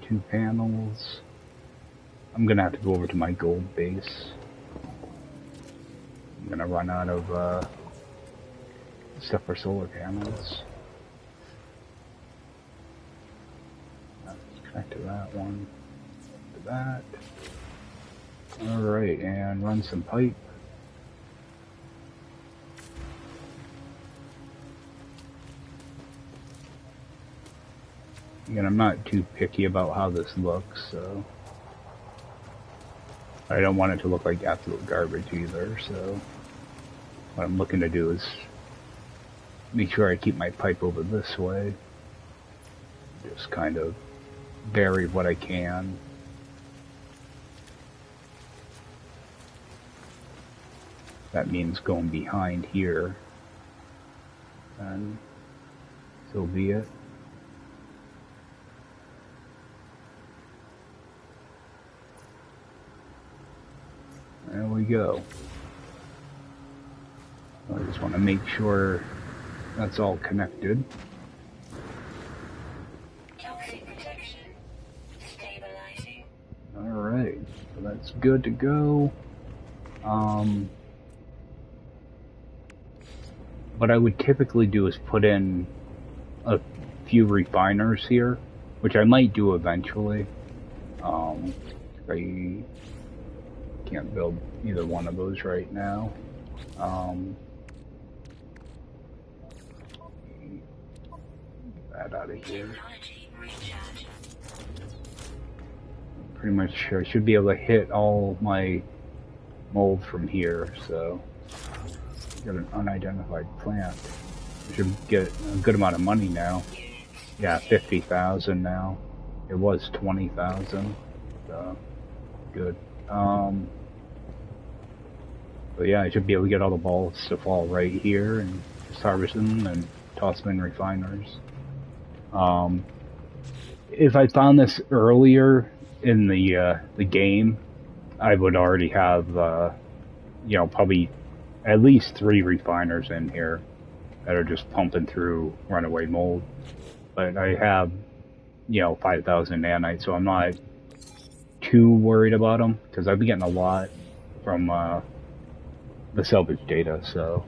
2 panels. I'm gonna have to go over to my gold base. I'm gonna run out of stuff for solar panels. Let's connect to that one. To that. Alright, and run some pipe. Again, I'm not too picky about how this looks, so I don't want it to look like absolute garbage either, so what I'm looking to do is make sure I keep my pipe over this way. Just kind of vary what I can. That means going behind here, and so be it. There we go. I just want to make sure that's all connected. Toxic protection. Stabilizing. Alright, so that's good to go. What I would typically do is put in a few refiners here, which I might do eventually. I can't build either one of those right now. Get that out of here. Pretty much I should be able to hit all my mold from here, so got an unidentified plant. I should get a good amount of money now. Yeah, 50,000 now. It was 20,000. So good. But yeah, I should be able to get all the balls to fall right here and just harvest them and toss them in refiners. If I found this earlier in the game, I would already have you know, probably at least 3 refiners in here that are just pumping through Runaway mold. But I have, you know, 5,000 nanites, so I'm not too worried about them, because I've been getting a lot from the salvage data, so...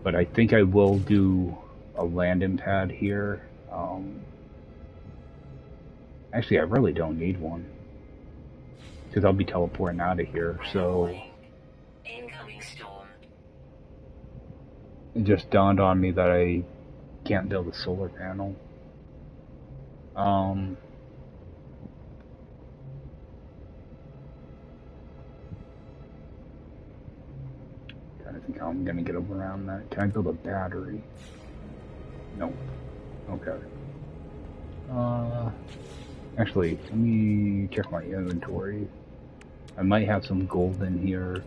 but I think I will do a landing pad here. Actually, I really don't need one, because I'll be teleporting out of here, so... Incoming storm. It just dawned on me that I can't build a solar panel. Trying to think how I'm gonna get around that. Can I build a battery? Nope. Okay. Actually, let me check my inventory. I might have some gold in here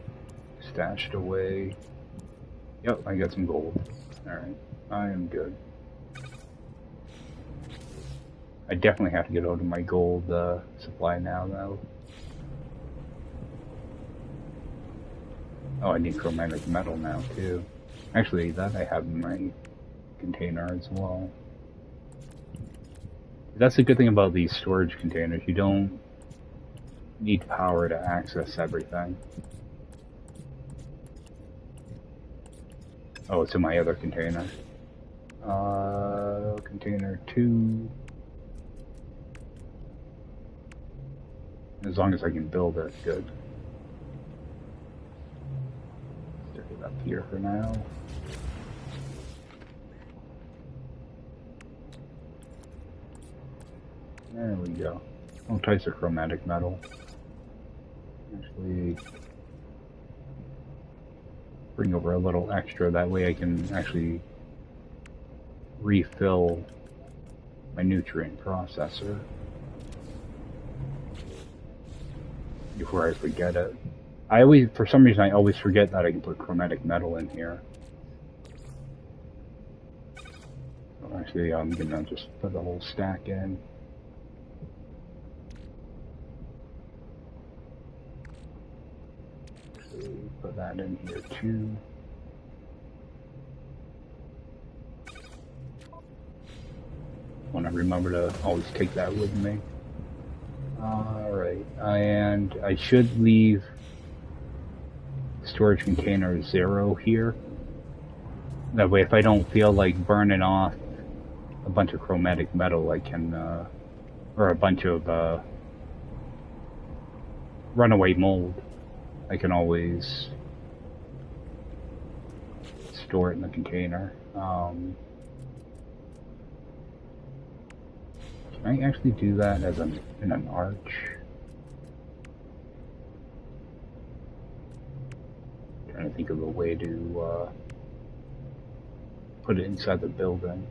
stashed away. Yep, I got some gold. Alright, I am good. I definitely have to get out of my gold supply now, though. Oh, I need chromatic metal now, too. Actually, that I have in my container as well. That's the good thing about these storage containers. You don't need power to access everything. Oh, it's in my other container. Container 2. As long as I can build it, good. Stick it up here for now. There we go. All types of chromatic metal. Actually, bring over a little extra, that way I can actually refill my nutrient processor before I forget it. For some reason, I always forget that I can put chromatic metal in here. So actually, I'm gonna just put the whole stack in. Put that in here too. Want to remember to always take that with me. Alright, and I should leave storage container 0 here. That way, if I don't feel like burning off a bunch of chromatic metal, I can, or a bunch of Runaway mold, I can always store it in the container. Can I actually do that as in an arch? Trying to think of a way to put it inside the building.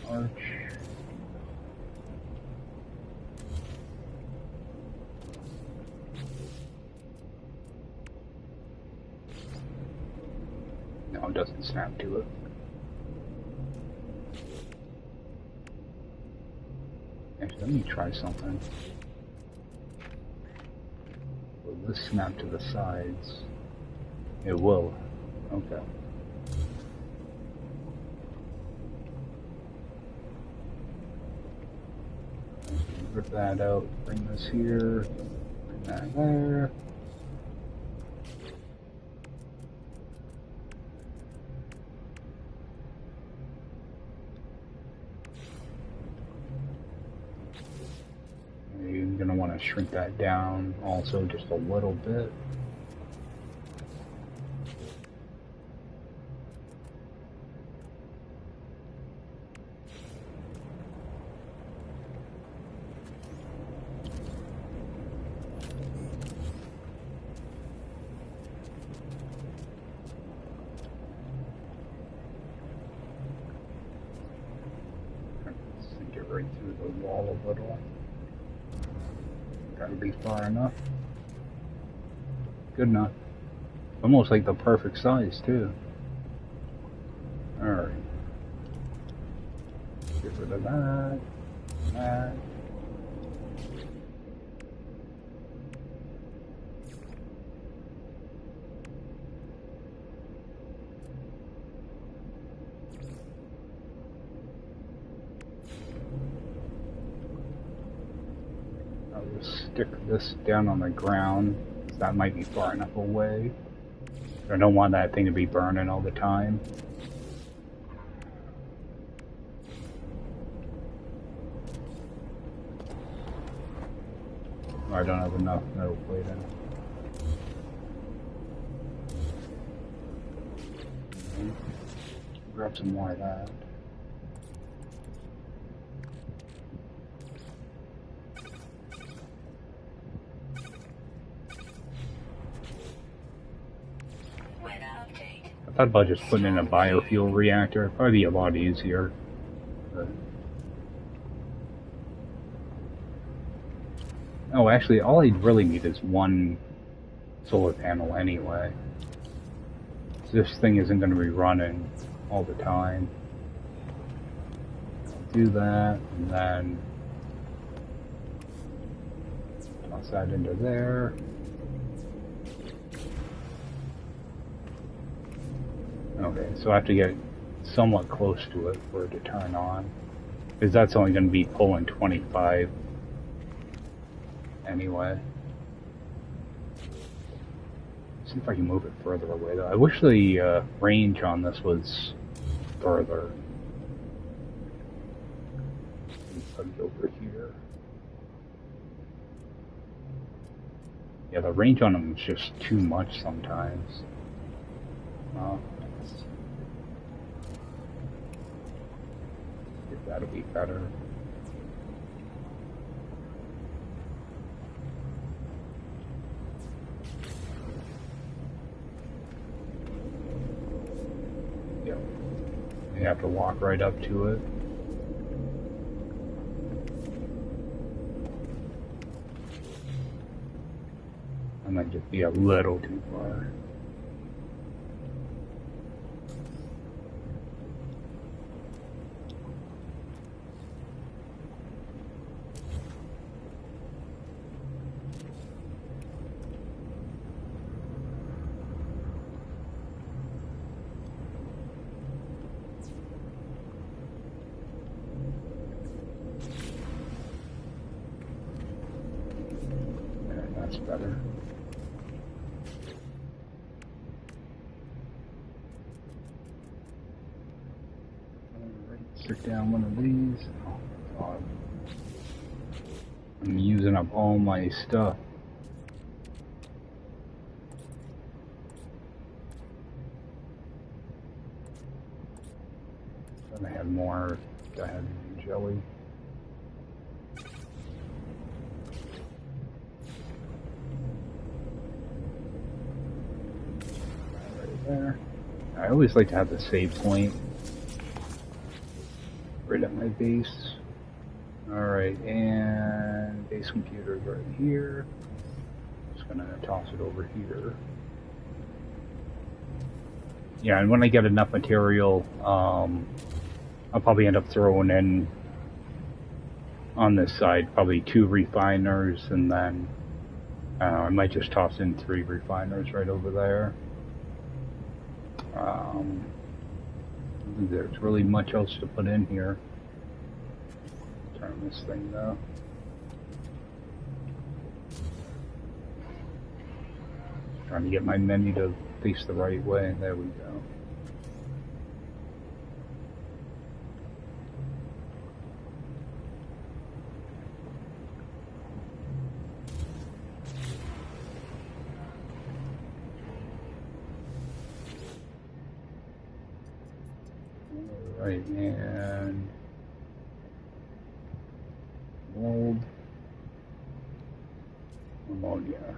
Arch. No, it doesn't snap to it. Actually, let me try something. Will this snap to the sides? It will. Okay. Rip that out, bring this here, bring that there. You're going to want to shrink that down also just a little bit. Right through the wall a little. Gotta be far enough. Good enough. Almost like the perfect size too. Alright. Get rid of that. That. Stick this down on the ground. That might be far enough away. I don't want that thing to be burning all the time. I don't have enough metal plate in. Grab some more of that. I thought about just putting in a biofuel reactor. It'd probably be a lot easier. But... oh, actually, all I really need is one solar panel anyway. So this thing isn't going to be running all the time. I'll do that, and then toss that into there. Okay, so I have to get somewhat close to it for it to turn on. Because that's only going to be pulling 25 anyway. See if I can move it further away though. I wish the range on this was further. Put it over here. Yeah, the range on them is just too much sometimes. That'll be better. Yep. You have to walk right up to it. I might just be a little too far. Better. Alright, stick down one of these. Oh god. I'm using up all my stuff. Then I had more. I had jelly. Right there. I always like to have the save point right at my base. Alright, and base computer right here. Just gonna toss it over here. Yeah, and when I get enough material, I'll probably end up throwing in on this side probably 2 refiners, and then I might just toss in 3 refiners right over there. There's really much else to put in here. Turn this thing though. Trying to get my menu to face the right way. There we go. Alright, and mold, ammonia.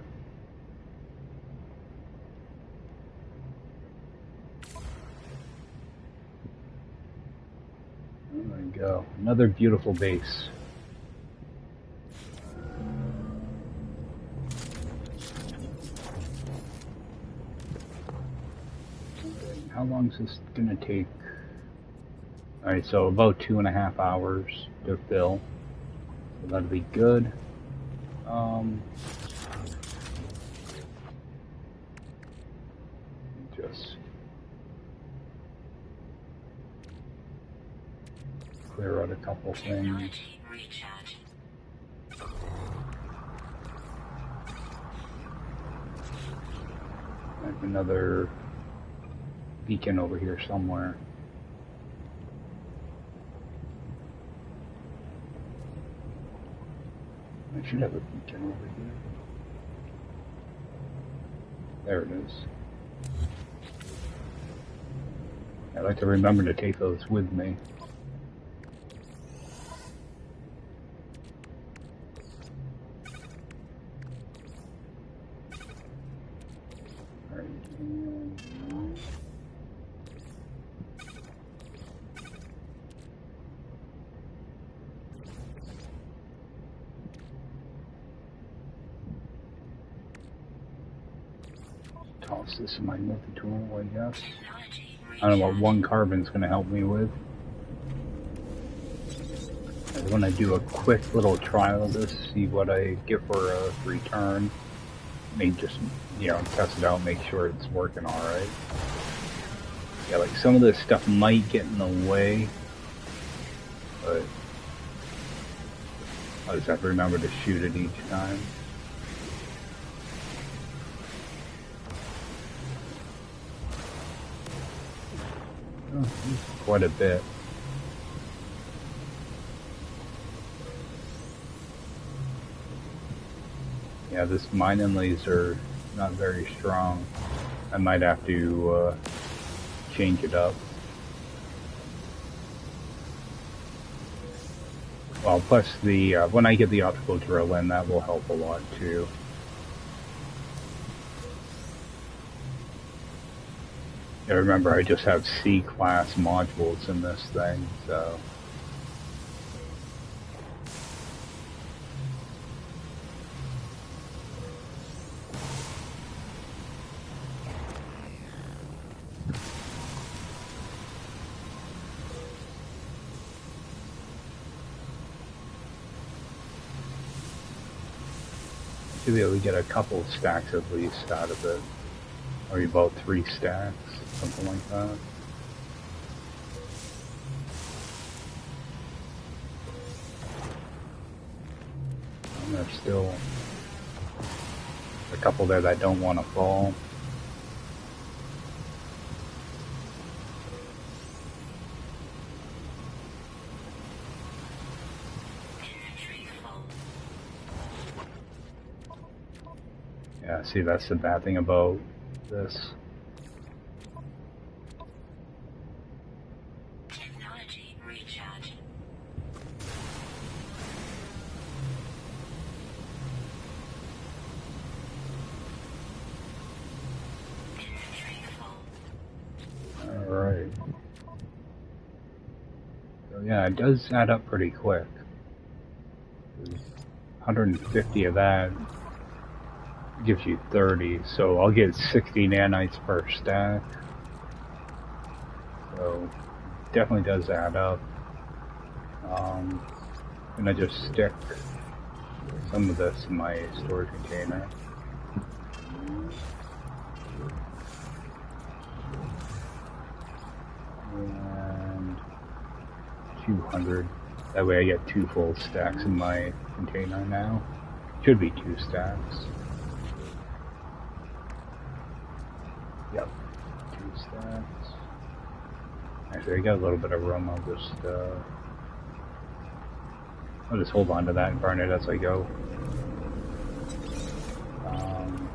There we go. Another beautiful base. How long is this gonna take? Alright, so about 2.5 hours to fill. So that'll be good. Just clear out a couple things. There's another beacon over here somewhere. I should have a beacon over here. There it is. I'd like to remember to take those with me. Alright, and toss this in my multi-tool, I guess. I don't know what 1 carbon's going to help me with. I want to do a quick little trial of this, see what I get for a return. Maybe just, you know, test it out, make sure it's working alright. Yeah, like some of this stuff might get in the way, but I'll just have to remember to shoot it each time. Oh, quite a bit. Yeah, this mining laser not very strong. I might have to change it up. Well, plus the when I get the optical drill in, that will help a lot too. Yeah, remember, I just have C-class modules in this thing, so... Should be able to get a couple stacks at least out of it. Or about 3 stacks, something like that. And there's still a couple there that don't want to fall. See, that's the bad thing about this. Technology recharge. Inventory full. Alright. So yeah, it does add up pretty quick. 150 of that gives you 30, so I'll get 60 nanites per stack. So definitely does add up. And I just stick some of this in my storage container. And 200. That way I get 2 full stacks in my container now. Should be 2 stacks. Yep, 2 stacks. Actually, I got a little bit of room. I'll just hold on to that and burn it as I go. I'm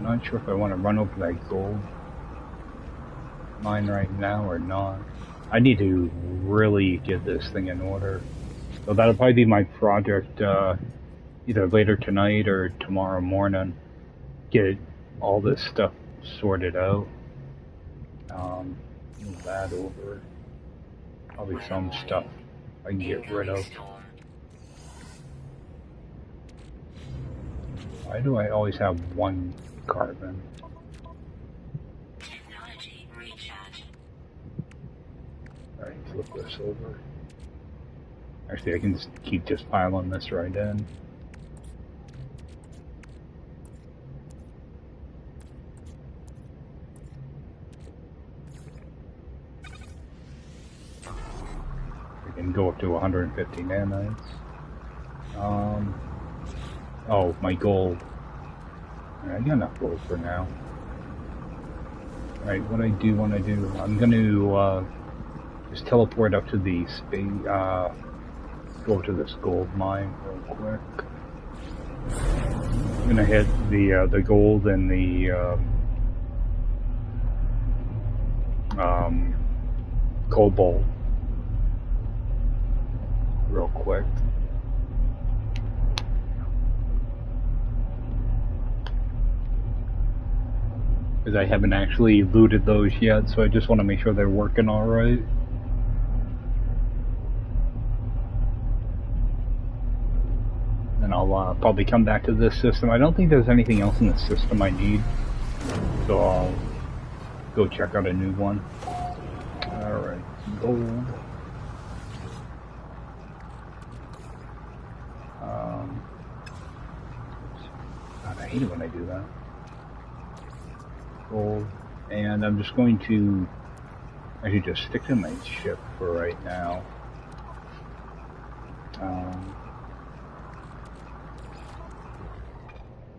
not sure if I want to run over that gold mine right now or not. I need to really get this thing in order. So that'll probably be my project either later tonight or tomorrow morning. Get all this stuff sorted out. Move that over. Probably some stuff I can get rid of. Why do I always have 1 carbon? Technology recharge. Alright, flip this over. Actually, I can just keep just piling this right in. We can go up to 150 nanites. Oh, my gold. Alright, I got enough gold for now. Alright, what I do want to do, I'm going to just teleport up to the space, go to this gold mine real quick. I'm going to hit the gold and the cobalt real quick. Because I haven't actually looted those yet, so I just want to make sure they're working alright. Then I'll probably come back to this system. I don't think there's anything else in the system I need, so I'll go check out a new one. Alright, gold. God, I hate it when I do that. Gold, and I'm just going to actually just stick to my ship for right now.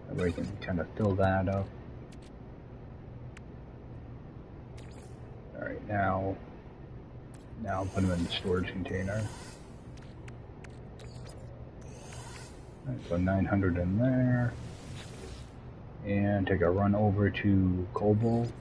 That way I can kind of fill that up. Alright, now I'll put them in the storage container. Alright, so 900 in there. And take a run over to Cobalt.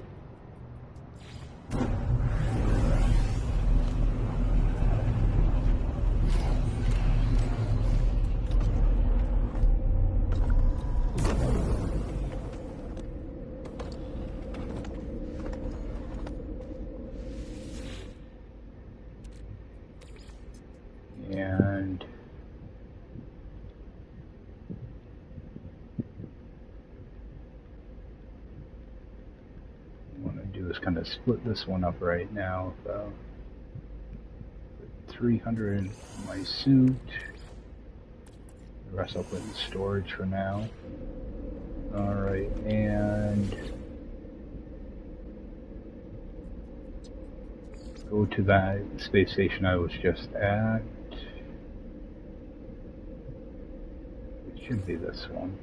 And what I do is kind of split this one up right now. So 300 in my suit. The rest I'll put in storage for now. Alright, and go to that space station I was just at. It should be this one.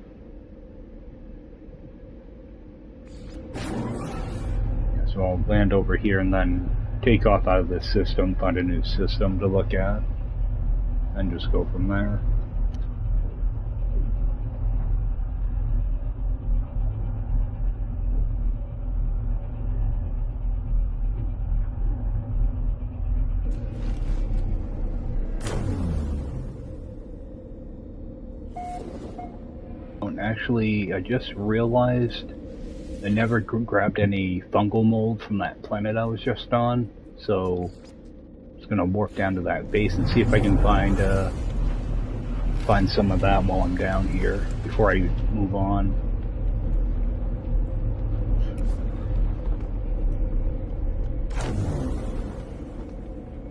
Yeah, so I'll land over here and then take off out of this system, find a new system to look at, and just go from there. I just realized I never grabbed any fungal mold from that planet I was just on, so I'm just gonna warp down to that base and see if I can find some of that while I'm down here before I move on.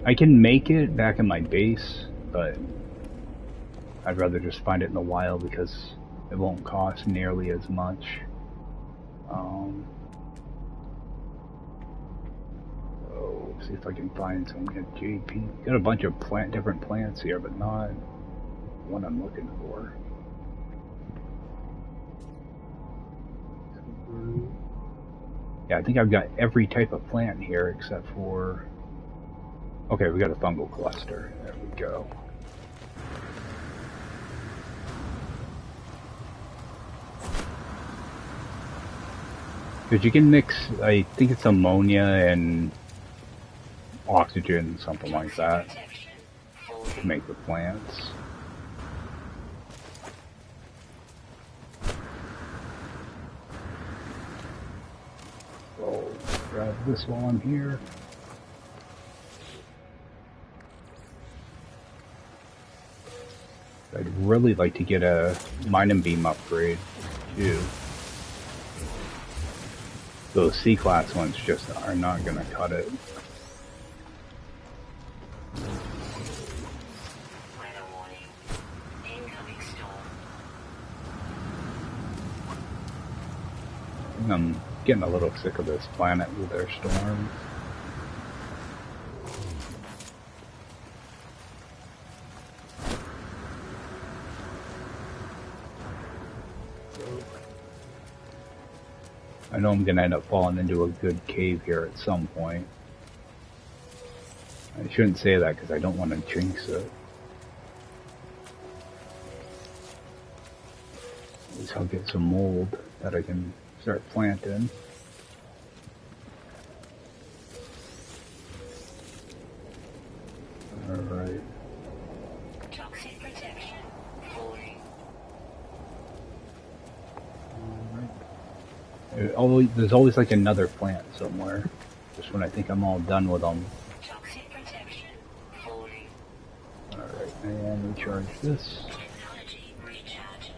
I can make it back in my base, but I'd rather just find it in the wild because it won't cost nearly as much. So see if I can find some. Get JP. Got a bunch of different plants here, but not what I'm looking for. Yeah, I think I've got every type of plant here except for. Okay, we got a fungal cluster. There we go. Because you can mix, I think it's ammonia and oxygen, something like that, to make the plants. So, grab this while I'm here. I'd really like to get a mine and beam upgrade, too. Those C-class ones just are not going to cut it. I'm getting a little sick of this planet with their storms. I know I'm going to end up falling into a good cave here at some point. I shouldn't say that because I don't want to jinx it. At least I'll get some mold that I can start planting. Alright. Toxic protection falling. There's always like another plant somewhere. Just when I think I'm all done with them. Toxic protection falling. Alright, and recharge this. Technology recharge.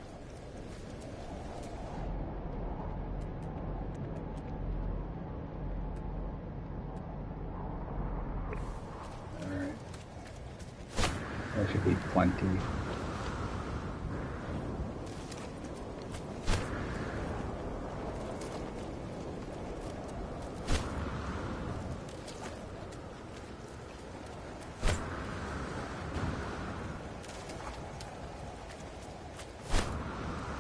Alright. That should be plenty.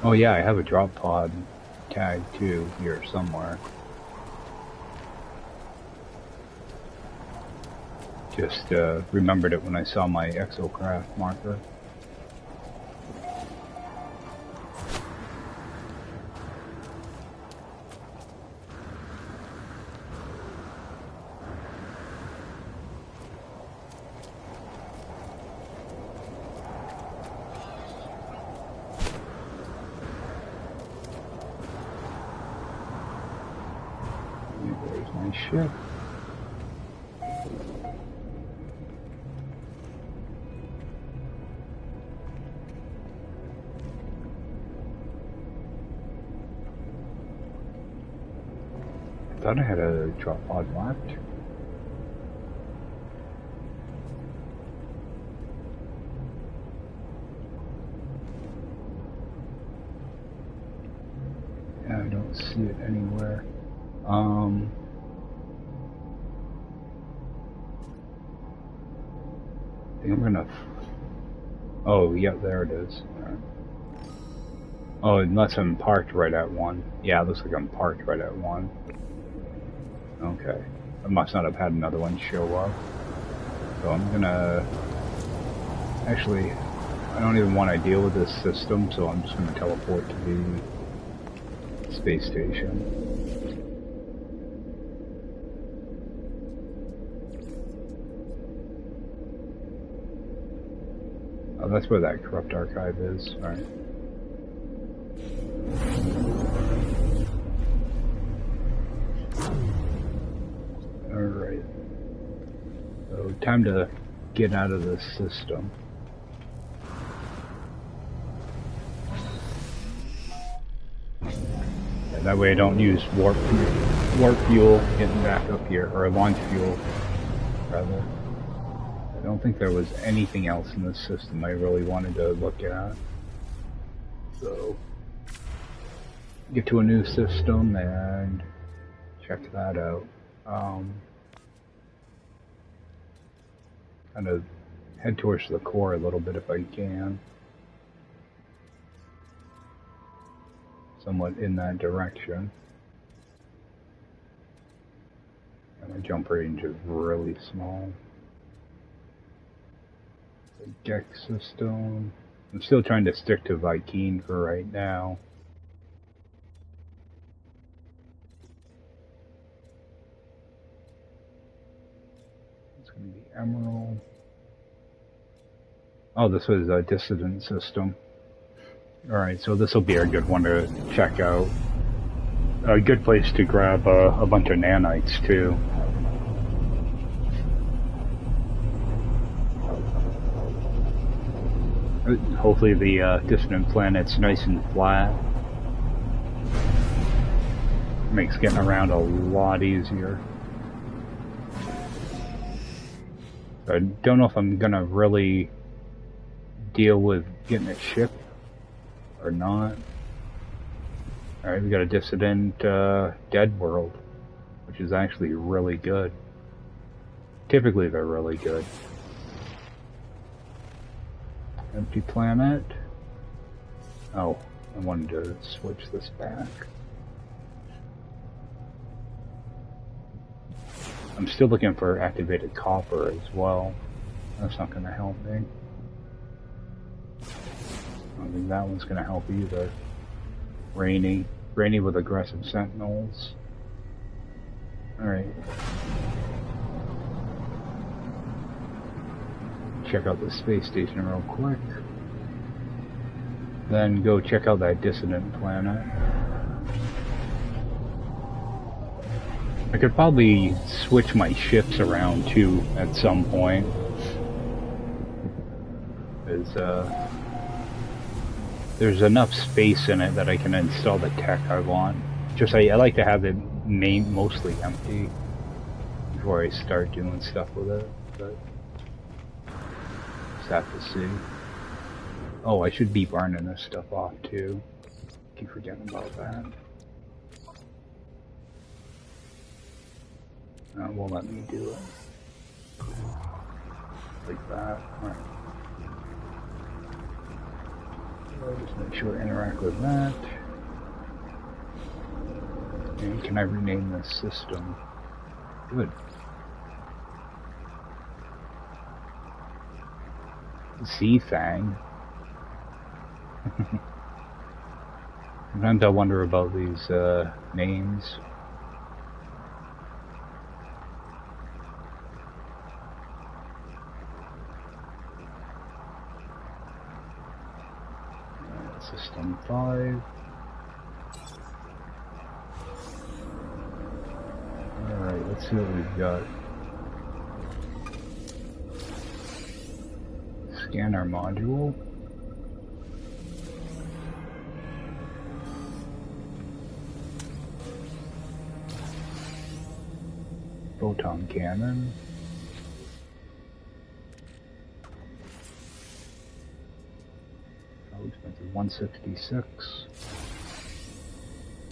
Oh yeah, I have a drop pod tag too here somewhere. Just remembered it when I saw my exocraft marker. There's my ship. I thought I had a drop pod left. Yeah, I don't see it anywhere. I think I'm gonna. Oh, yeah, there it is. Right. Oh, unless I'm parked right at one. Yeah, it looks like I'm parked right at one. Okay. I must not have had another one show up. So I'm gonna... Actually, I don't even want to deal with this system, so I'm just gonna teleport to the space station. Oh, that's where that corrupt archive is. Alright. time to get out of this system. And that way I don't use warp fuel getting back up here, or launch fuel, rather. I don't think there was anything else in this system I really wanted to look at. So, get to a new system and check that out. Kind of head towards the core a little bit if I can. Somewhat in that direction. And my jump range is really small. The Gex system. I'm still trying to stick to Vy'keen for right now. It's going to be Emerald. Oh, this was a Dissonant system. Alright, so this will be a good one to check out. A good place to grab a bunch of nanites, too. Hopefully the Dissonant planet's nice and flat. Makes getting around a lot easier. I don't know if I'm gonna really deal with getting a ship or not. Alright, we got a Dissonant dead world, which is actually really good. Typically they're really good. Empty planet. Oh, I wanted to switch this back. I'm still looking for activated copper as well. That's not going to help me. I don't think that one's going to help either. Rainy with aggressive sentinels. Alright. Check out the space station real quick. Then go check out that Dissonant planet. I could probably switch my ships around too at some point. There's enough space in it that I can install the tech I want. Just I like to have it mostly empty before I start doing stuff with it. But just have to see. Oh, I should be burning this stuff off too. Keep forgetting about that. Won't let me do it. Like that. Alright. So just make sure I interact with that. And can I rename this system? Good. Sea Fang. Sometimes I wonder about these names. System 5. Alright, let's see what we've got. Scanner module. Photon cannon. How expensive? 166.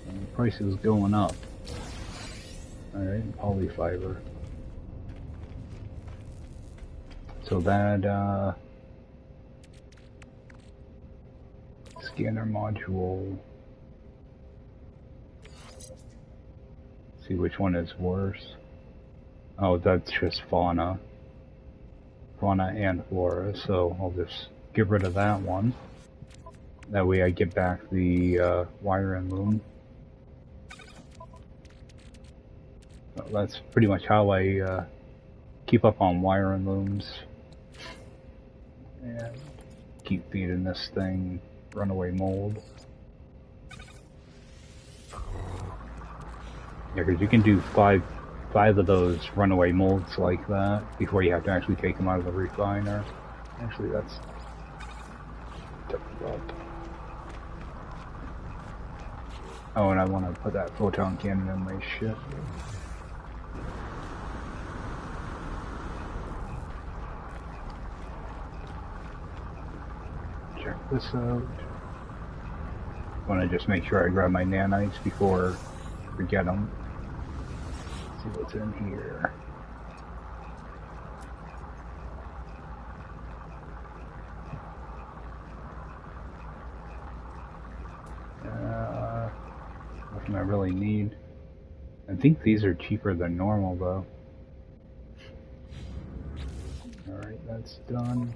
And the price is going up. Alright, polyfiber. So that scanner module. See which one is worse. Oh, that's just fauna. Fauna and flora, so I'll just get rid of that one. That way I get back the wire and loom. So that's pretty much how I keep up on wire and looms. And keep feeding this thing runaway mold. Yeah, because you can do 5 5 of those runaway molds like that before you have to actually take them out of the refiner. Actually, that's difficult. Oh, and I want to put that photon cannon in my ship. Check this out. Want to just make sure I grab my nanites before I forget them. See what's in here. Nothing I really need. I think these are cheaper than normal though. Alright, that's done.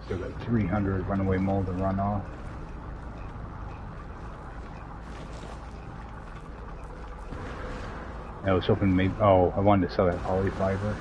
Still got 300 runaway mold to run off. I was hoping maybe. Oh, I wanted to sell that polyfiber.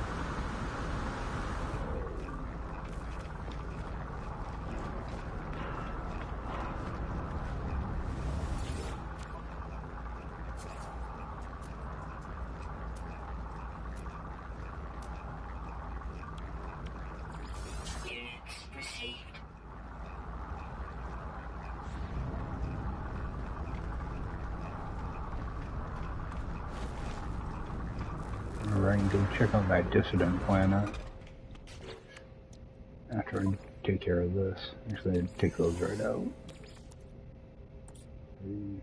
Alright, go check out that Dissonant planet after I take care of this. Actually, I'd take those right out. Right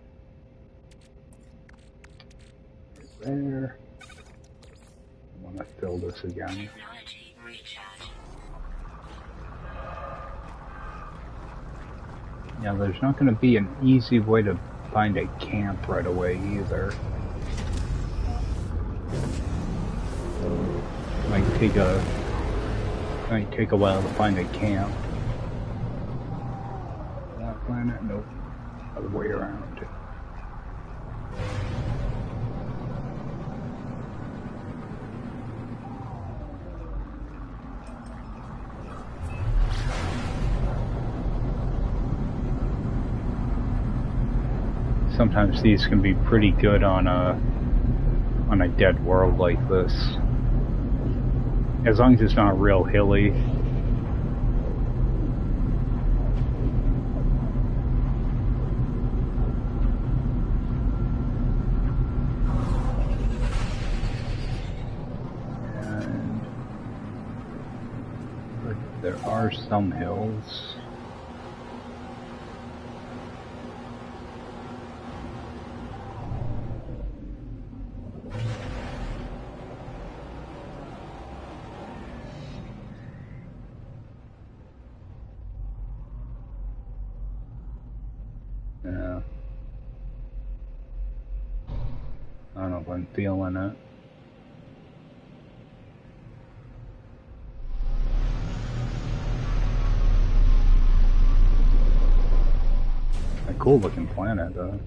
there. I want to fill this again. Yeah, there's not going to be an easy way to find a camp right away either. Might take a while to find a camp. That planet? Nope. Other way around. Sometimes these can be pretty good on a dead world like this. As long as it's not real hilly. But there are some hills. Yeah. I don't know if I'm feeling it. A cool looking planet though.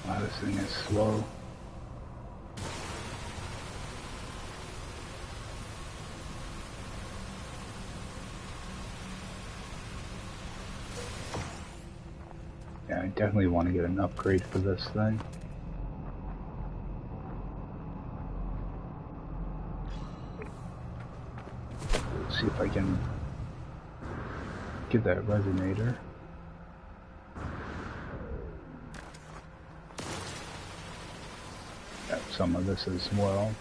Wow, this thing is slow. Yeah, I definitely want to get an upgrade for this thing. Let's see if I can get that resonator. Got some of this as well.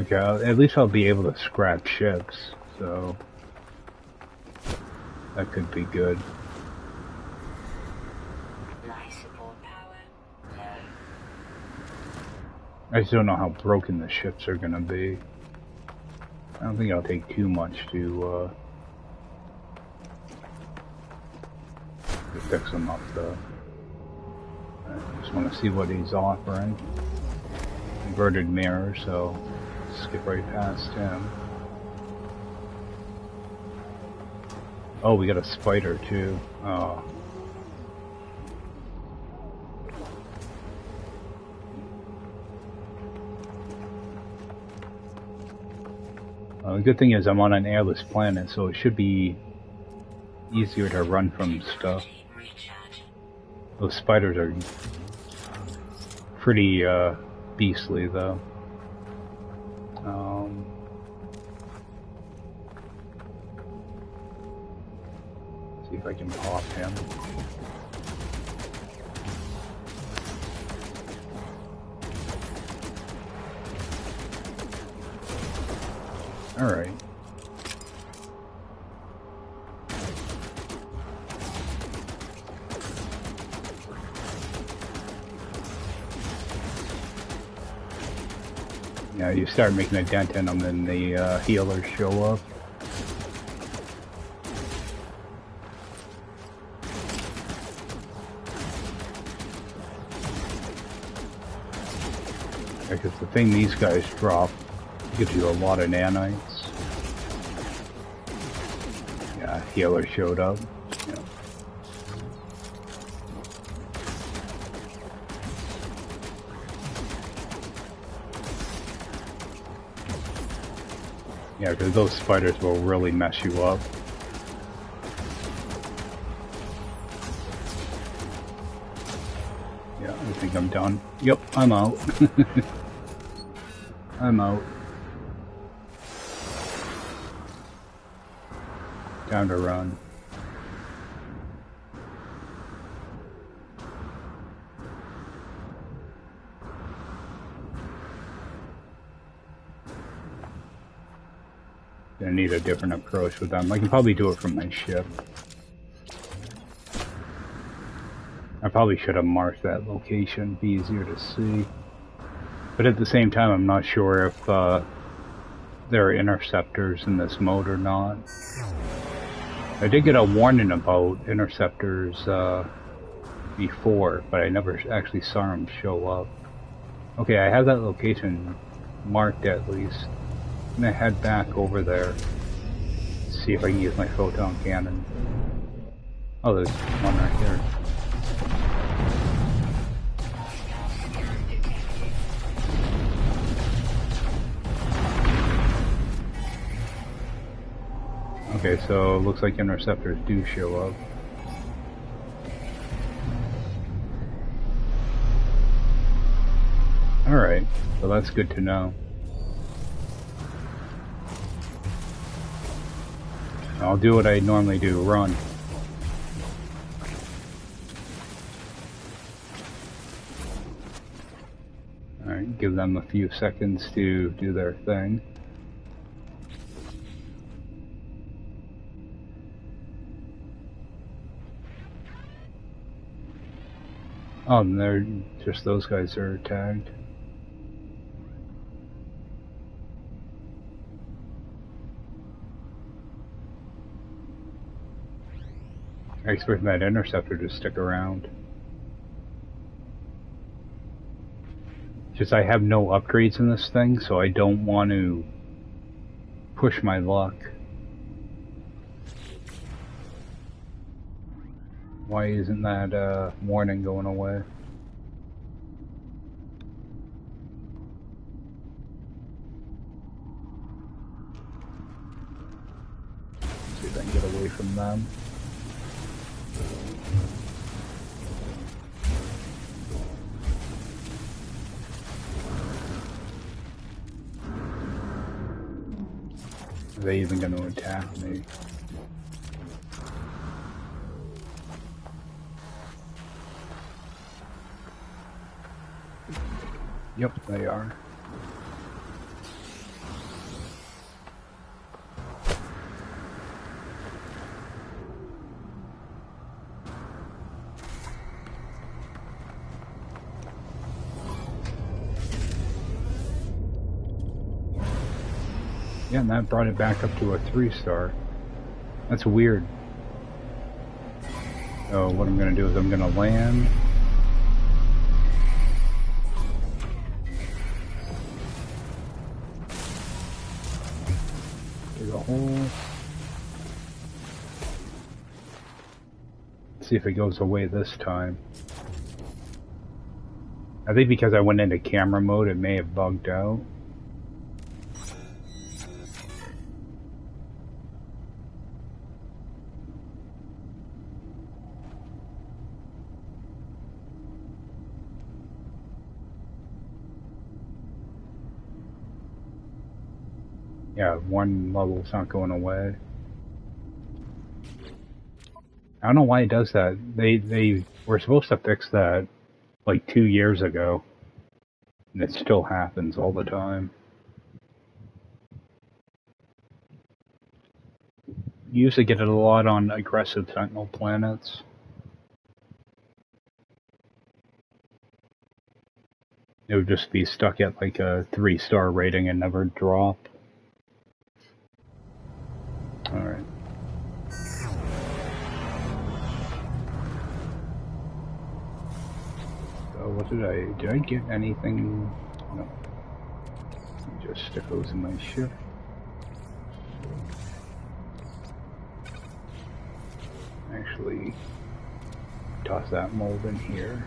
Okay, at least I'll be able to scrap ships, so that could be good. I just don't know how broken the ships are gonna be. I don't think it'll take too much to fix him up though. I just want to see what he's offering. Inverted mirror, so skip right past him. Oh, we got a spider too. Oh. The good thing is I'm on an airless planet, so it should be easier to run from stuff. Those spiders are pretty beastly though. See if I can pop him. Alright. Yeah, you start making a dent in them and the healers show up. Because the thing these guys drop gives you a lot of nanites. Yeah, healer showed up. Yeah. Yeah, because those spiders will really mess you up. Yeah, I think I'm done. Yep, I'm out. I'm out. Time to run. Gonna need a different approach with them. I can probably do it from my ship. I probably should have marked that location, be easier to see. But at the same time, I'm not sure if there are interceptors in this mode or not. I did get a warning about interceptors before, but I never actually saw them show up. Okay, I have that location marked at least. I'm gonna head back over there, see if I can use my photon cannon. Oh, there's one right here. Okay, so it looks like interceptors do show up. Alright, so that's good to know. I'll do what I normally do, run. Alright, give them a few seconds to do their thing. Oh, and they're just those guys are tagged. I expect that interceptor to stick around. Just I have no upgrades in this thing, so I don't want to push my luck. Why isn't that warning going away? See if I can get away from them. Are they even going to attack me? Yep, they are. Yeah, and that brought it back up to a 3-star. That's weird. So what I'm going to do is I'm going to land. Dig a hole. See if it goes away this time. I think because I went into camera mode, it may have bugged out. Yeah, one level's not going away. I don't know why it does that. They were supposed to fix that like 2 years ago, and it still happens all the time. You used to get it a lot on aggressive Sentinel planets. It would just be stuck at like a 3-star rating and never drop. Alright. So what did I get anything? No. Just stick those in my ship. Actually, toss that mold in here.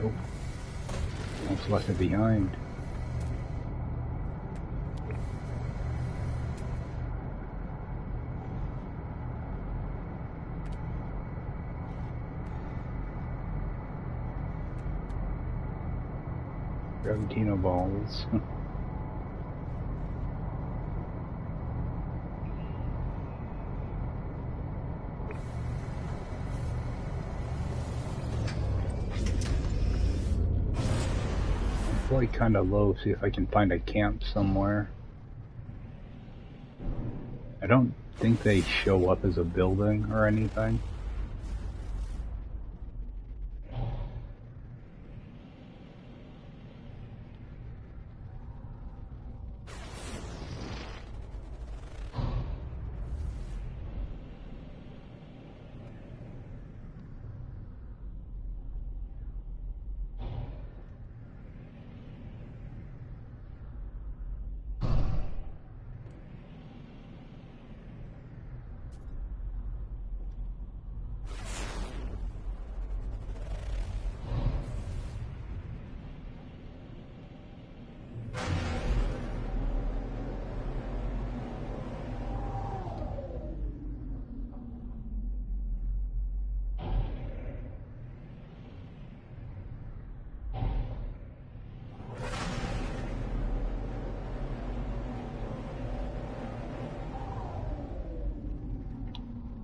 Nope. Almost left it behind. Gravitino balls. Fly kind of low, see if I can find a camp somewhere. I don't think they show up as a building or anything.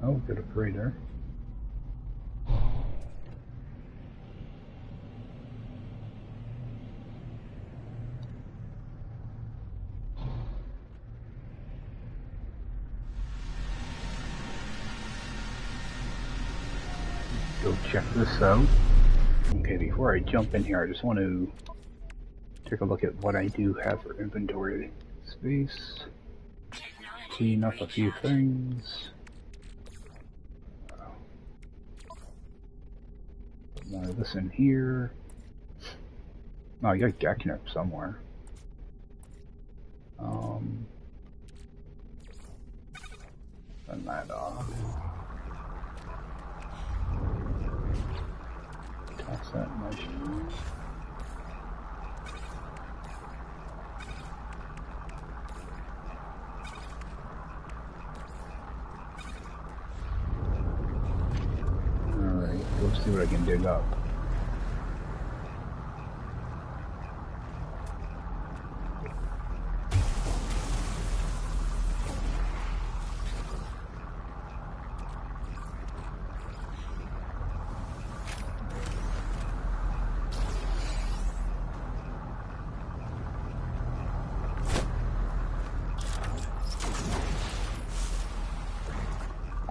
Oh, got a freighter. Go check this out. Okay, before I jump in here, I just want to take a look at what I do have for inventory space. Clean up a few things. Put more of this in here. Oh, I got Geknip somewhere. Turn that off. Toss that in my shoe. Alright, go see what I can dig up.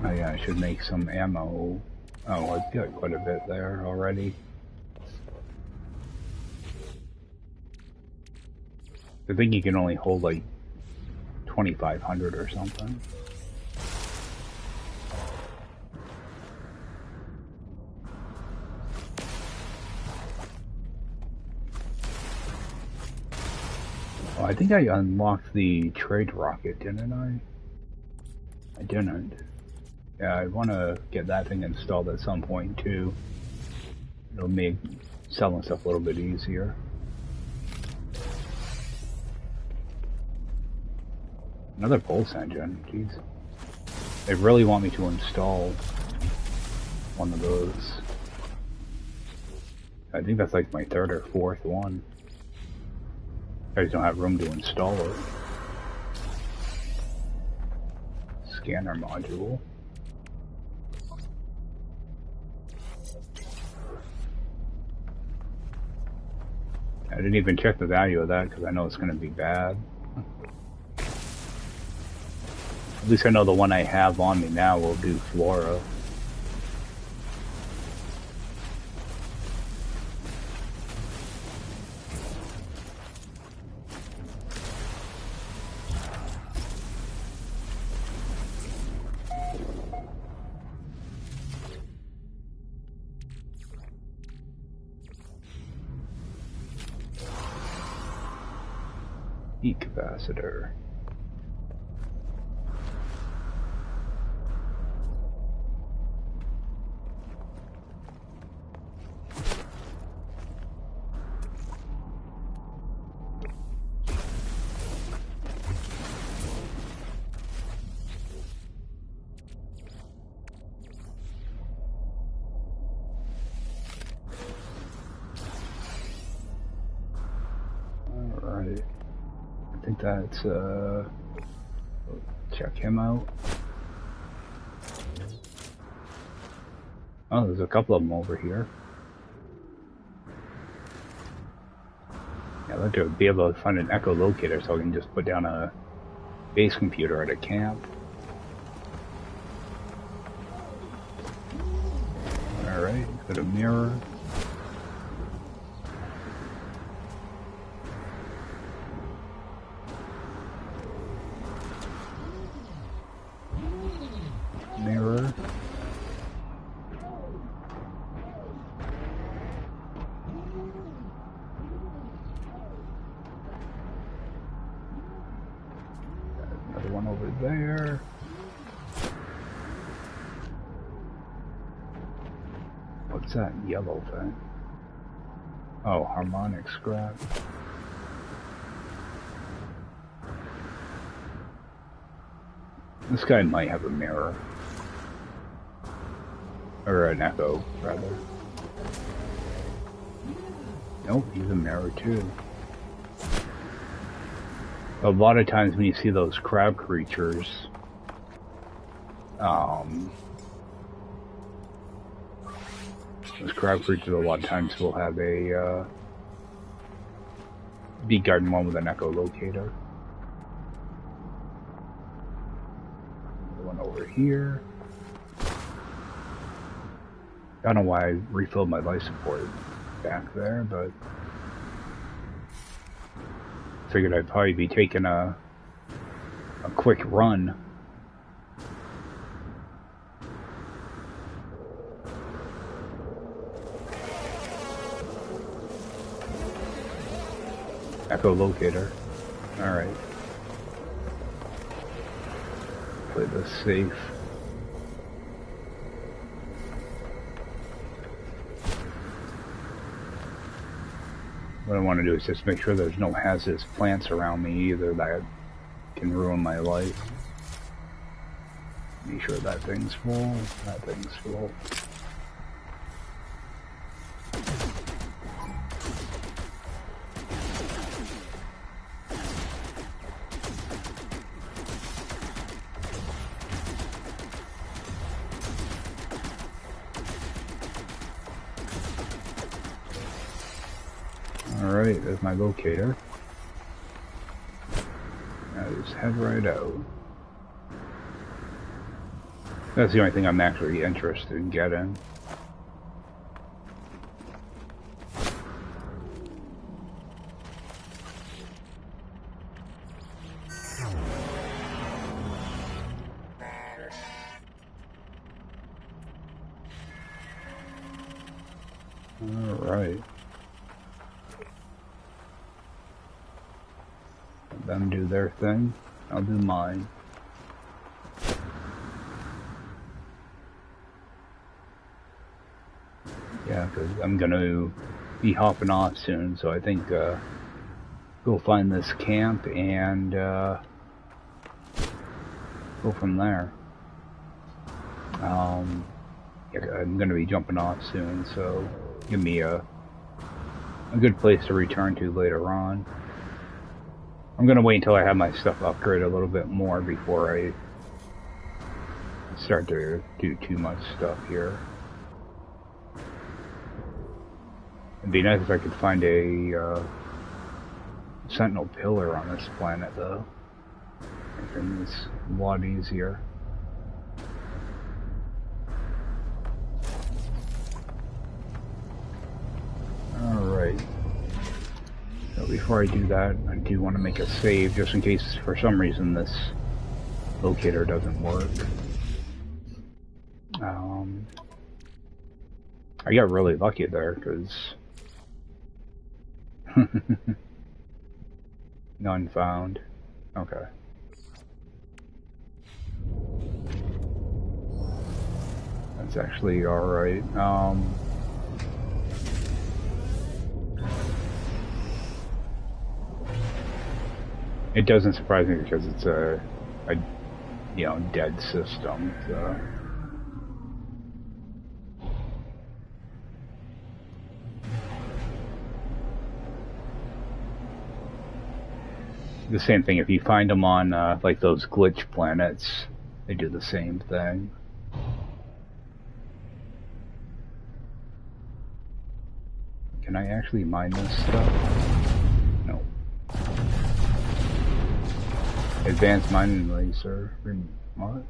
Oh yeah, I should make some ammo. Oh, I've got quite a bit there already. I think you can only hold like 2,500 or something. Oh, I think I unlocked the trade rocket, didn't I? I didn't. Yeah, I want to get that thing installed at some point too. It'll make selling stuff a little bit easier. Another pulse engine, jeez. They really want me to install one of those. I think that's like my third or fourth one. I just don't have room to install it. Scanner module. I didn't even check the value of that because I know it's going to be bad. At least I know the one I have on me now will do Flora. Heat capacitor. Alright. I think that's, check him out. Oh, there's a couple of them over here. Yeah, I'd like to be able to find an echolocator so I can just put down a base computer at a camp. Alright, got a mirror. Mirror. Another one over there. What's that yellow thing? Oh, harmonic scrap. This guy might have a mirror. Or an echo, rather. Nope, he's a mirror too. A lot of times when you see those crab creatures, those crab creatures a lot of times will have a, bee garden one with an echolocator. One over here. I don't know why I refilled my life support back there, but figured I'd probably be taking a quick run. Echolocator. Alright. Play this safe. What I want to do is just make sure there's no hazardous plants around me either that can ruin my life. Make sure that thing's full. That thing's full. Alright, there's my locator. Now just head right out. That's the only thing I'm actually interested in getting. Alright. Let them do their thing. I'll do mine. Yeah, because I'm going to be hopping off soon, so I think go find this camp and go from there. Yeah, I'm going to be jumping off soon, so give me a good place to return to later on. I'm going to wait until I have my stuff upgraded a little bit more before I start to do too much stuff here. It'd be nice if I could find a sentinel pillar on this planet, though. Make things a lot easier. Alright. So before I do that, I do want to make a save, just in case for some reason this locator doesn't work. I got really lucky there, because none found. Okay. That's actually alright. It doesn't surprise me because it's a you know, dead system, so. The same thing, if you find them on, like those glitch planets, they do the same thing. Can I actually mine this stuff? No. Advanced mining laser. What?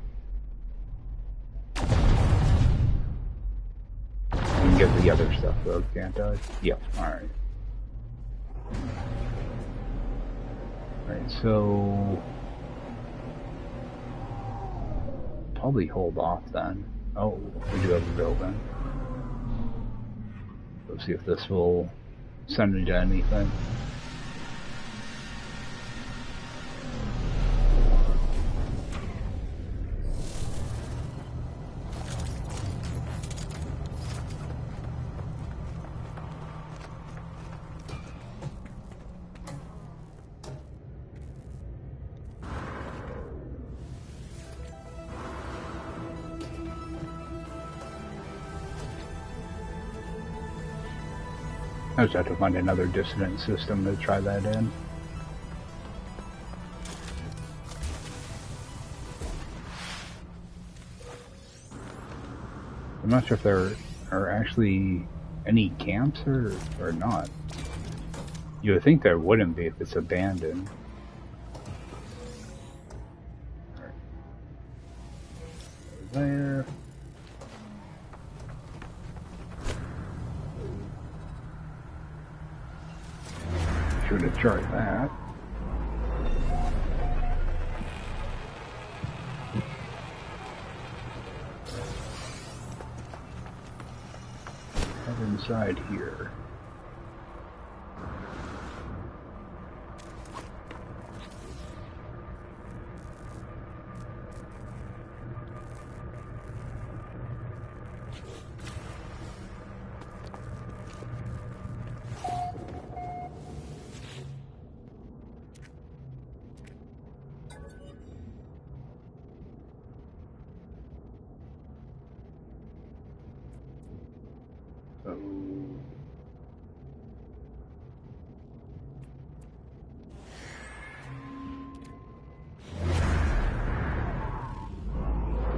I can get the other stuff though, can't I? Yep, alright. Alright, so probably hold off then. Oh, we do have a building. Let's see if this will send me to anything. I just have to find another dissonant system to try that in. I'm not sure if there are actually any camps or not. You would think there wouldn't be if it's abandoned. Right. There. Should have tried that. Head inside here.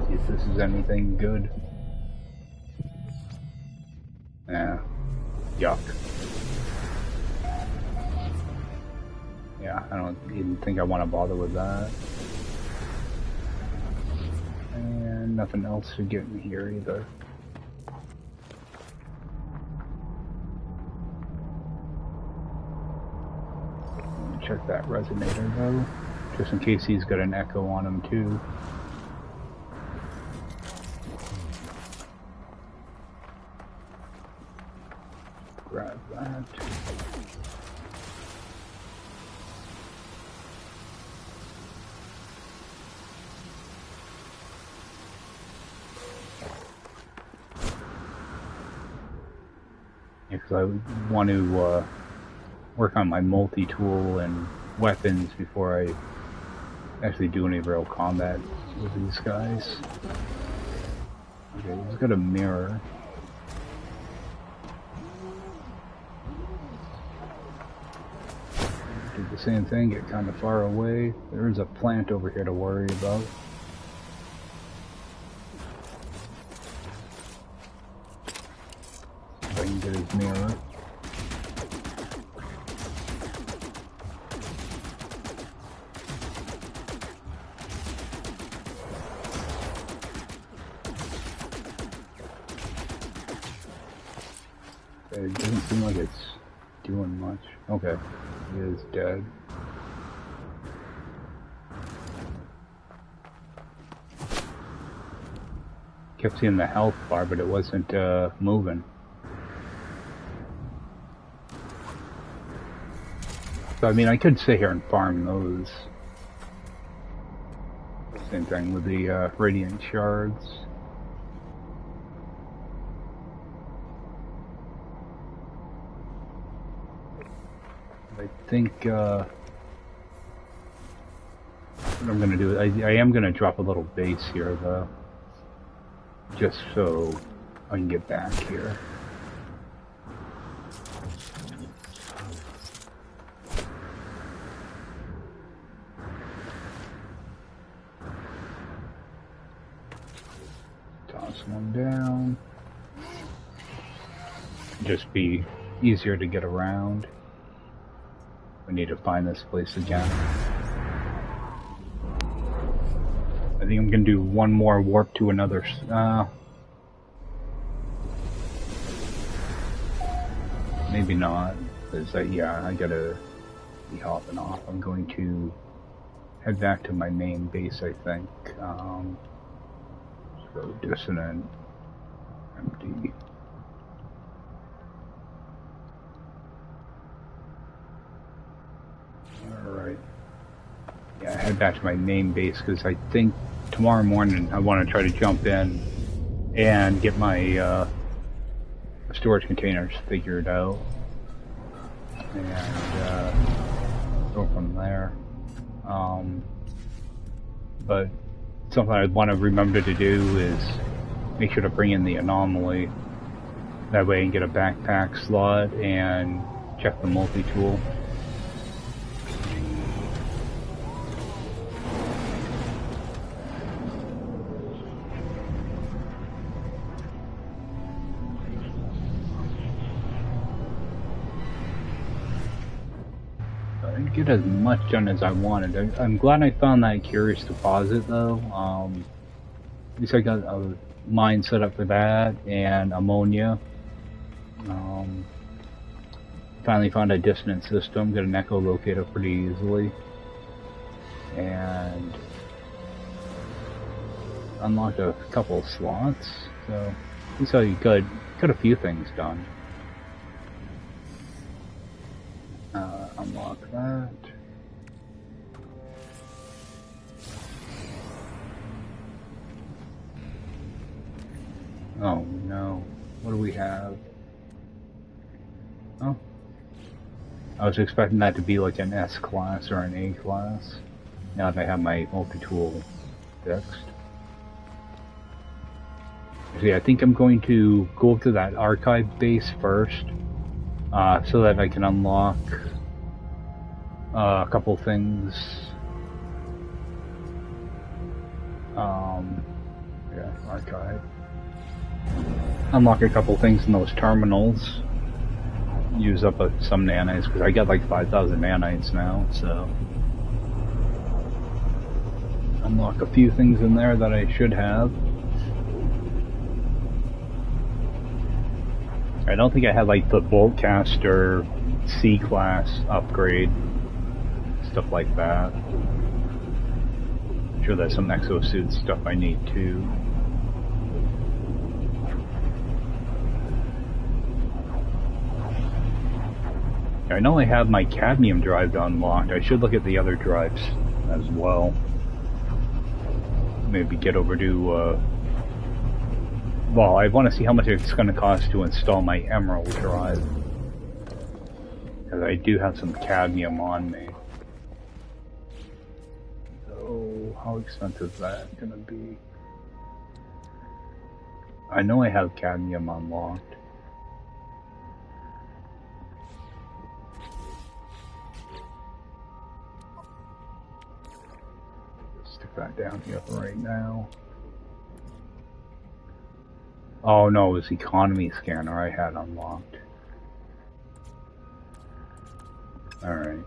See if this is anything good. Yeah. Yuck. Yeah, I don't even think I want to bother with that. And nothing else to get in here either. Check that resonator though, just in case he's got an echo on him too. Grab that. Because I want to work on my multi-tool and weapons before I actually do any real combat with these guys. Okay, he's got a mirror. Do the same thing, get kind of far away. There is a plant over here to worry about. If I can get his mirror. It doesn't seem like it's doing much. Okay, he is dead. Kept seeing the health bar, but it wasn't moving. So I mean, I could sit here and farm those. Same thing with the radiant shards. I think what I'm gonna do, I am gonna drop a little base here though, just so I can get back here. Toss one down. Just be easier to get around. We need to find this place again. I think I'm gonna do one more warp to another. Maybe not, because yeah, I gotta be hopping off. I'm going to head back to my main base, I think. Let's go Dissonant, empty. Alright. Yeah, head back to my main base because I think tomorrow morning I want to try to jump in and get my storage containers figured out. And go from there. But something I want to remember to do is make sure to bring in the anomaly. That way I can get a backpack slot and check the multi-tool. Get as much done as I wanted. I'm glad I found that curious deposit though. At least I got a mine set up for that and ammonia. Finally found a dissonant system. Got an echolocator pretty easily. And unlocked a couple slots. So that's how you got a few things done. Unlock that. Oh no. What do we have? Oh. I was expecting that to be like an S class or an A class. Now that I have my multi-tool fixed. See, I think I'm going to go up to that archive base first. So that I can unlock a couple things. Yeah, archive. Unlock a couple things in those terminals. Use up some nanites, because I got like 5,000 nanites now, so. Unlock a few things in there that I should have. I don't think I had like the Boltcaster C class upgrade, stuff like that. I'm sure there's some exosuit stuff I need too. I know I have my cadmium drive unlocked. I should look at the other drives as well. Maybe get over to, well, I want to see how much it's going to cost to install my emerald drive. Because I do have some cadmium on me. So, how expensive is that going to be? I know I have cadmium unlocked. Stick that down here right now. Oh no, it was economy scanner I had unlocked. Alright.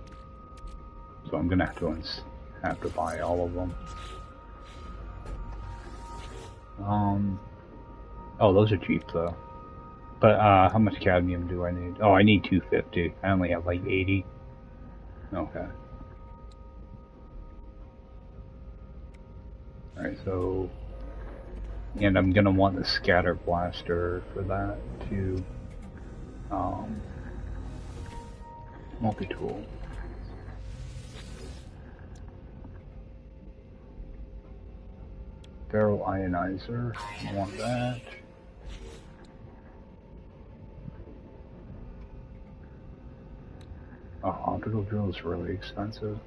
So I'm gonna have to buy all of them. Oh, those are cheap though. But how much cadmium do I need? Oh, I need 250. I only have like 80. Okay. Alright, so... And I'm gonna want the scatter blaster for that too. Multi-tool. Barrel ionizer, I want that. Oh, optical drill is really expensive.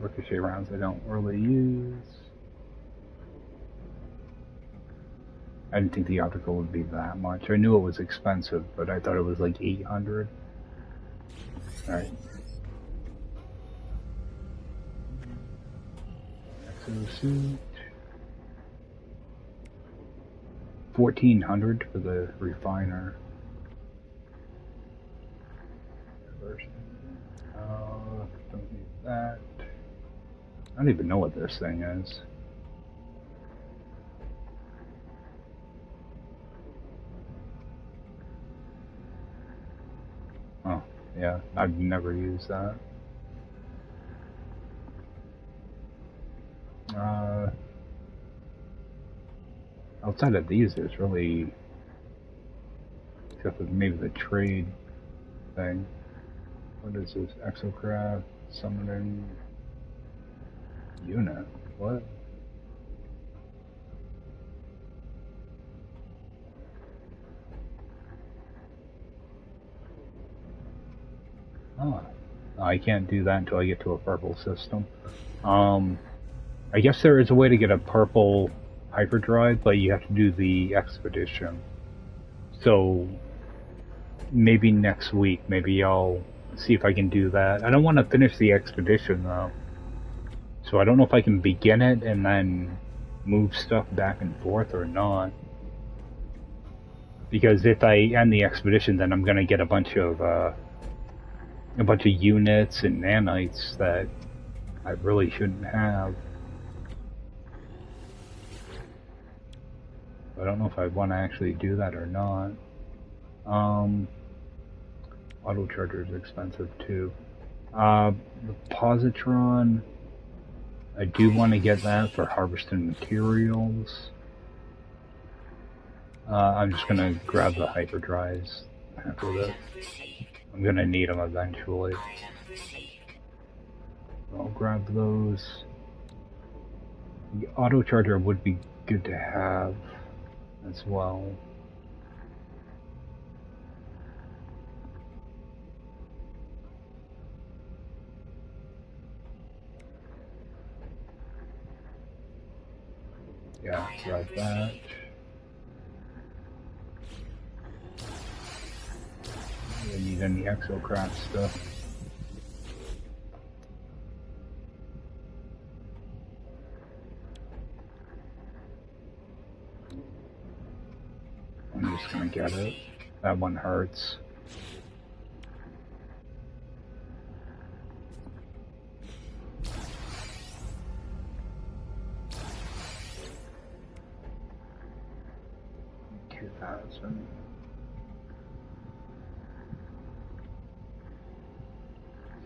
Ricochet rounds I don't really use. I didn't think the optical would be that much. I knew it was expensive, but I thought it was like 800. Alright. Exosuit. 1400 for the refiner. Don't need that. I don't even know what this thing is. Oh, yeah, I've never used that. Outside of these, there's really, except for maybe the trade thing. What is this? Exocraft, summoning unit. What? Oh, I can't do that until I get to a purple system. I guess there is a way to get a purple hyperdrive, but you have to do the expedition. So maybe next week, maybe I'll see if I can do that. I don't want to finish the expedition though. So I don't know if I can begin it and then move stuff back and forth or not. Because if I end the expedition, then I'm gonna get a bunch of units and nanites that I really shouldn't have. I don't know if I want to actually do that or not. Auto charger is expensive too. The positron, I do want to get that for harvesting materials. I'm just gonna grab the hyperdrives after this. I'm gonna need them eventually. I'll grab those. The auto charger would be good to have as well. Yeah, grab that. I don't need any exocraft stuff. I'm just gonna get it. That one hurts.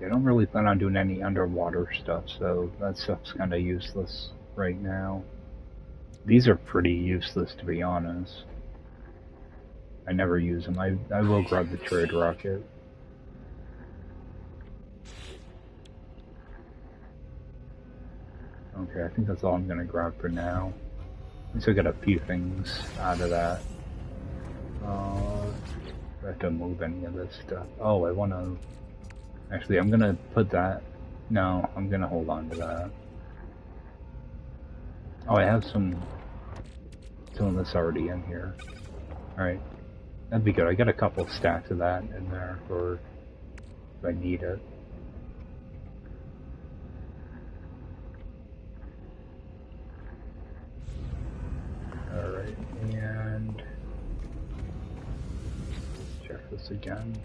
I don't really plan on doing any underwater stuff, so that stuff's kind of useless right now. These are pretty useless, to be honest. I never use them. I will grab the trade rocket. Okay, I think that's all I'm gonna grab for now. At least I got a few things out of that. Do I have to move any of this stuff? Oh, I wanna... Actually, I'm gonna put that... No, I'm gonna hold on to that. Oh, I have some of this already in here. Alright. That'd be good. I got a couple stacks of that in there for if I need it. Alright, and check this again.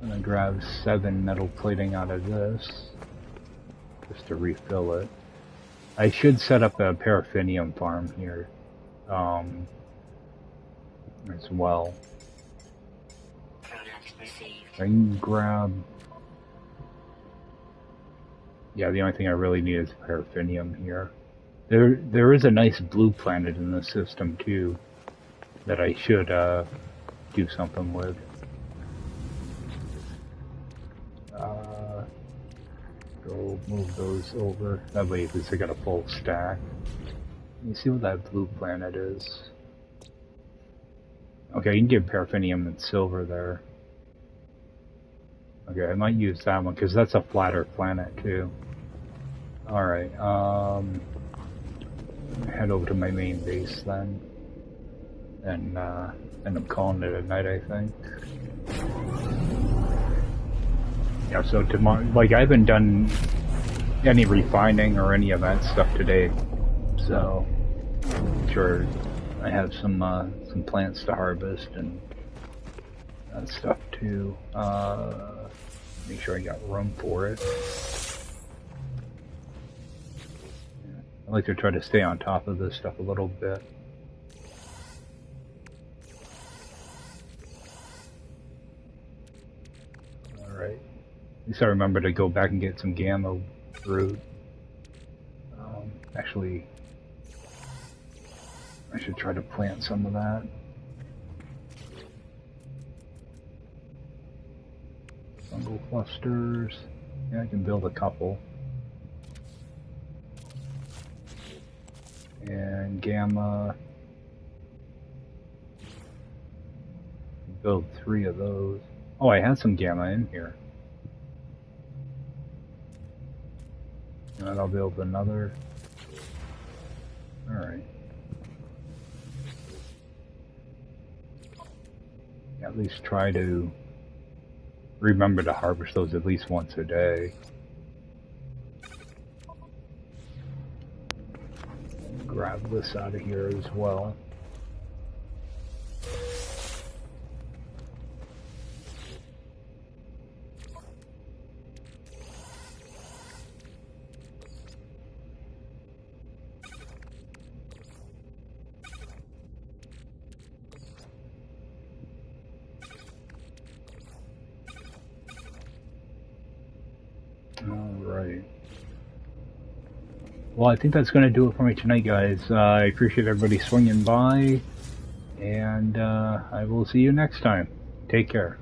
I'm gonna grab 7 metal plating out of this just to refill it. I should set up a paraffinium farm here as well. I can grab... Yeah, the only thing I really need is paraffinium here. There is a nice blue planet in the system too that I should do something with. Go move those over. That way at least I got a full stack. Let me see what that blue planet is. Okay, you can get paraffinium and silver there. Okay, I might use that one because that's a flatter planet too. Alright, head over to my main base then. And end up calling it a night, I think. Yeah, so tomorrow, like I haven't done any refining or any of that stuff today, so I'm sure I have some plants to harvest and that stuff too. Make sure I got room for it. I like to try to stay on top of this stuff a little bit. Alright. At least I remember to go back and get some gamma root. Actually, I should try to plant some of that. Fungal clusters. Yeah, I can build a couple. And gamma. Build 3 of those. Oh, I had some gamma in here. And I'll build another. Alright. At least try to remember to harvest those at least once a day. Grab this out of here as well. Alright. Well, I think that's going to do it for me tonight, guys. I appreciate everybody swinging by, and I will see you next time. Take care.